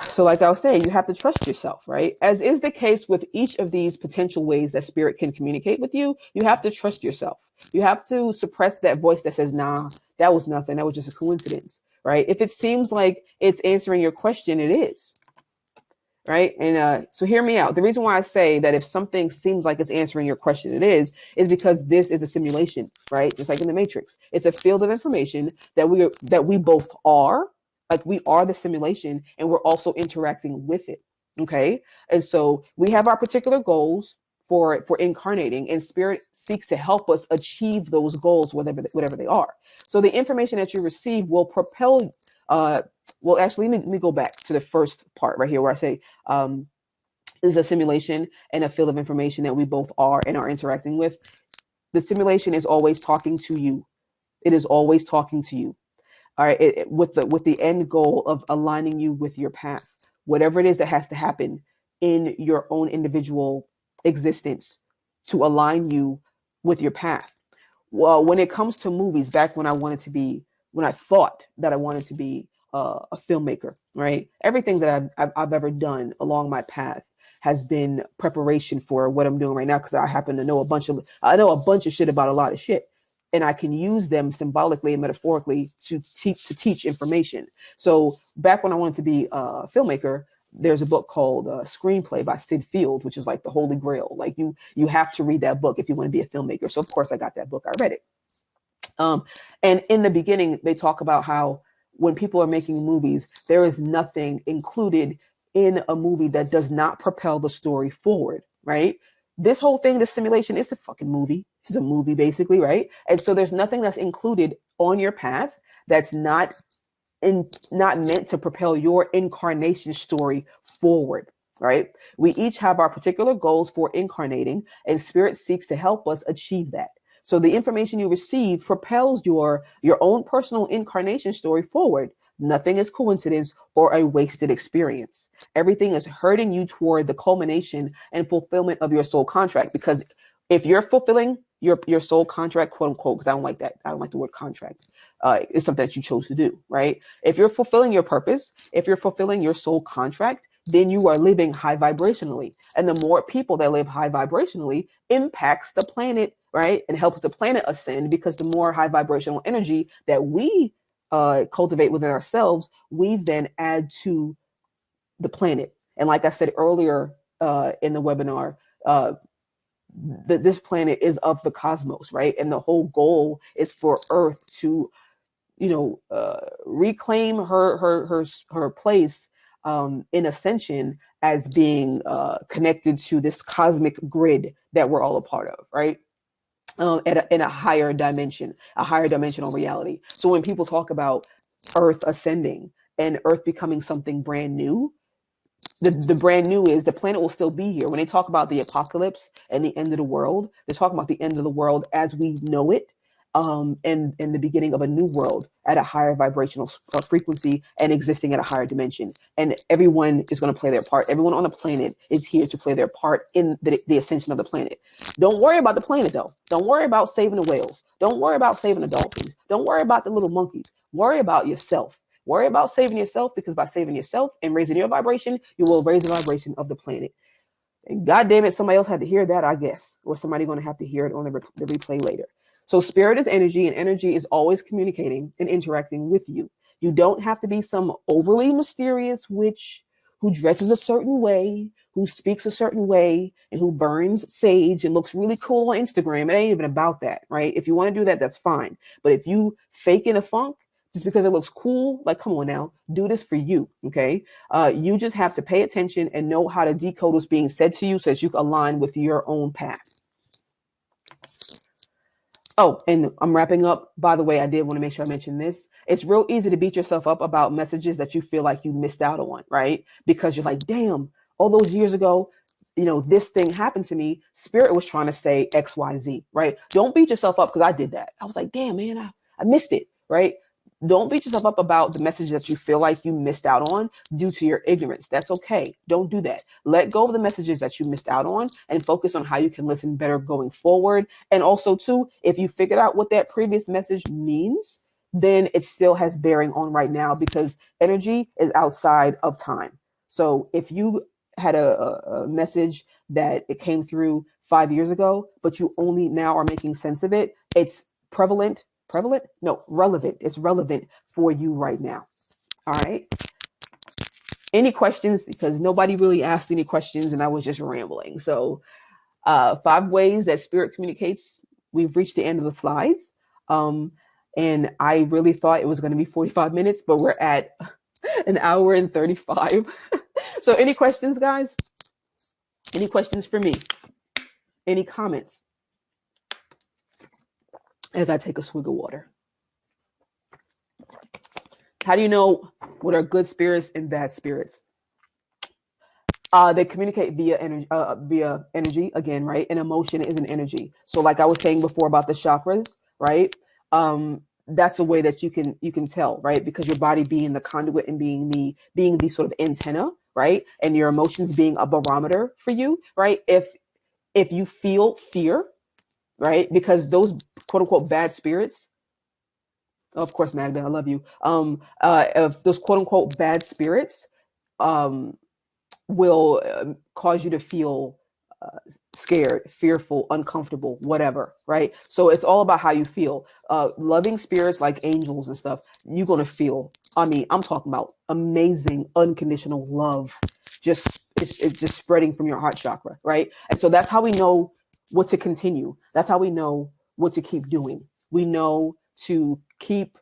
So like I was saying, you have to trust yourself, right? As is the case with each of these potential ways that spirit can communicate with you, you have to trust yourself. You have to suppress that voice that says, nah, that was nothing. That was just a coincidence, right? If it seems like it's answering your question, it is. Right. And so hear me out. The reason why I say that if something seems like it's answering your question, it is because this is a simulation, right? Just like in the Matrix. It's a field of information that we both are, like we are the simulation, and we're also interacting with it. Okay. And so we have our particular goals for incarnating, and spirit seeks to help us achieve those goals, whatever they are. So the information that you receive will propel well, actually, let me go back to the first part right here where I say is a simulation and a field of information that we both are and are interacting with. The simulation is always talking to you. It is always talking to you. All right, with the end goal of aligning you with your path, whatever it is that has to happen in your own individual existence to align you with your path. Well, when it comes to movies, back when I thought that I wanted to be a filmmaker, right? Everything that I've ever done along my path has been preparation for what I'm doing right now, because I happen to know I know a bunch of shit about a lot of shit, and I can use them symbolically and metaphorically to teach information. So back when I wanted to be a filmmaker, there's a book called Screenplay by Sid Field, which is like the holy grail. Like you have to read that book if you want to be a filmmaker. So of course I got that book. I read it. And in the beginning, they talk about how when people are making movies, there is nothing included in a movie that does not propel the story forward, right? This whole thing, this simulation, is a fucking movie. It's a movie, basically, right? And so there's nothing that's included on your path that's not meant to propel your incarnation story forward, right? We each have our particular goals for incarnating, and spirit seeks to help us achieve that. So the information you receive propels your own personal incarnation story forward. Nothing is coincidence or a wasted experience. Everything is hurting you toward the culmination and fulfillment of your soul contract. Because if you're fulfilling your soul contract, quote unquote, because I don't like that. I don't like the word contract. It's something that you chose to do, right? If you're fulfilling your purpose, if you're fulfilling your soul contract, then you are living high vibrationally. And the more people that live high vibrationally impacts the planet, right? And helps the planet ascend, because the more high vibrational energy that we cultivate within ourselves, we then add to the planet. And like I said earlier in the webinar, this planet is of the cosmos, right? And the whole goal is for Earth to, reclaim her place in ascension as being connected to this cosmic grid that we're all a part of, right? In a higher dimension, a higher dimensional reality. So when people talk about Earth ascending and Earth becoming something brand new, the brand new is the planet will still be here. When they talk about the apocalypse and the end of the world, they're talking about the end of the world as we know it, and the beginning of a new world at a higher vibrational frequency and existing at a higher dimension. And everyone is going to play their part. Everyone on the planet is here to play their part in the ascension of the planet. Don't worry about the planet, though. Don't worry about saving the whales. Don't worry about saving the dolphins. Don't worry about the little monkeys. Worry about yourself. Worry about saving yourself, because by saving yourself and raising your vibration, you will raise the vibration of the planet. And God damn it, somebody else had to hear that, I guess, or somebody going to have to hear it on the replay later. So spirit is energy, and energy is always communicating and interacting with you. You don't have to be some overly mysterious witch who dresses a certain way, who speaks a certain way, and who burns sage and looks really cool on Instagram. It ain't even about that, right? If you want to do that, that's fine. But if you fake in a funk just because it looks cool, like, come on now, do this for you, okay? You just have to pay attention and know how to decode what's being said to you so that you can align with your own path. Oh, and I'm wrapping up. By the way, I did want to make sure I mentioned this. It's real easy to beat yourself up about messages that you feel like you missed out on, right? Because you're like, damn, all those years ago, this thing happened to me. Spirit was trying to say X, Y, Z, right? Don't beat yourself up, because I did that. I was like, damn, man, I missed it, right? Don't beat yourself up about the message that you feel like you missed out on due to your ignorance. That's okay. Don't do that. Let go of the messages that you missed out on and focus on how you can listen better going forward. And also, too, if you figured out what that previous message means, then it still has bearing on right now, because energy is outside of time. So if you had a message that it came through 5 years ago, but you only now are making sense of it, it's relevant. It's relevant for you right now. All right. Any questions? Because nobody really asked any questions and I was just rambling. So 5 ways that spirit communicates. We've reached the end of the slides. And I really thought it was going to be 45 minutes, but we're at an hour and 35. So any questions, guys? Any questions for me? Any comments? As I take a swig of water. How do you know what are good spirits and bad spirits? They communicate via energy again, right? And emotion is an energy. So like I was saying before about the chakras, right? That's a way that you can tell, right? Because your body being the conduit and being the sort of antenna, right? And your emotions being a barometer for you, right? If you feel fear, right? Because those quote unquote bad spirits, of course, Magda, I love you. Of those quote unquote bad spirits, will cause you to feel scared, fearful, uncomfortable, whatever, right? So it's all about how you feel. Loving spirits like angels and stuff, you're going to feel, I mean, I'm talking about amazing, unconditional love. It's just spreading from your heart chakra, right? And so that's how we know what to continue. That's how we know what to keep doing. We know to keep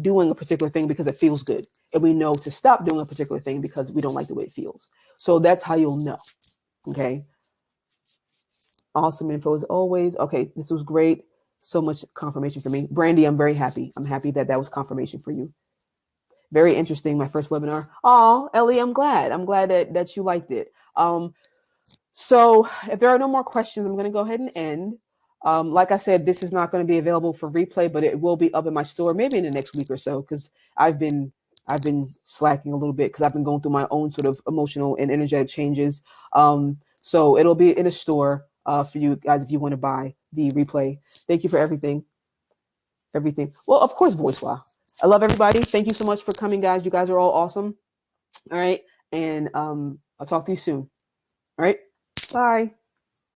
doing a particular thing because it feels good. And we know to stop doing a particular thing because we don't like the way it feels. So that's how you'll know. Okay. Awesome info as always. Okay. This was great. So much confirmation for me. Brandy, I'm very happy. I'm happy that was confirmation for you. Very interesting. My first webinar. Oh, Ellie, I'm glad. I'm glad that you liked it. So if there are no more questions, I'm going to go ahead and end. Like I said, this is not going to be available for replay, but it will be up in my store maybe in the next week or so, because I've been slacking a little bit because I've been going through my own sort of emotional and energetic changes. So it'll be in a store for you guys if you want to buy the replay. Thank you for everything. Well, of course, Voice. I love everybody. Thank you so much for coming, guys. You guys are all awesome. All right. And I'll talk to you soon. All right. Bye.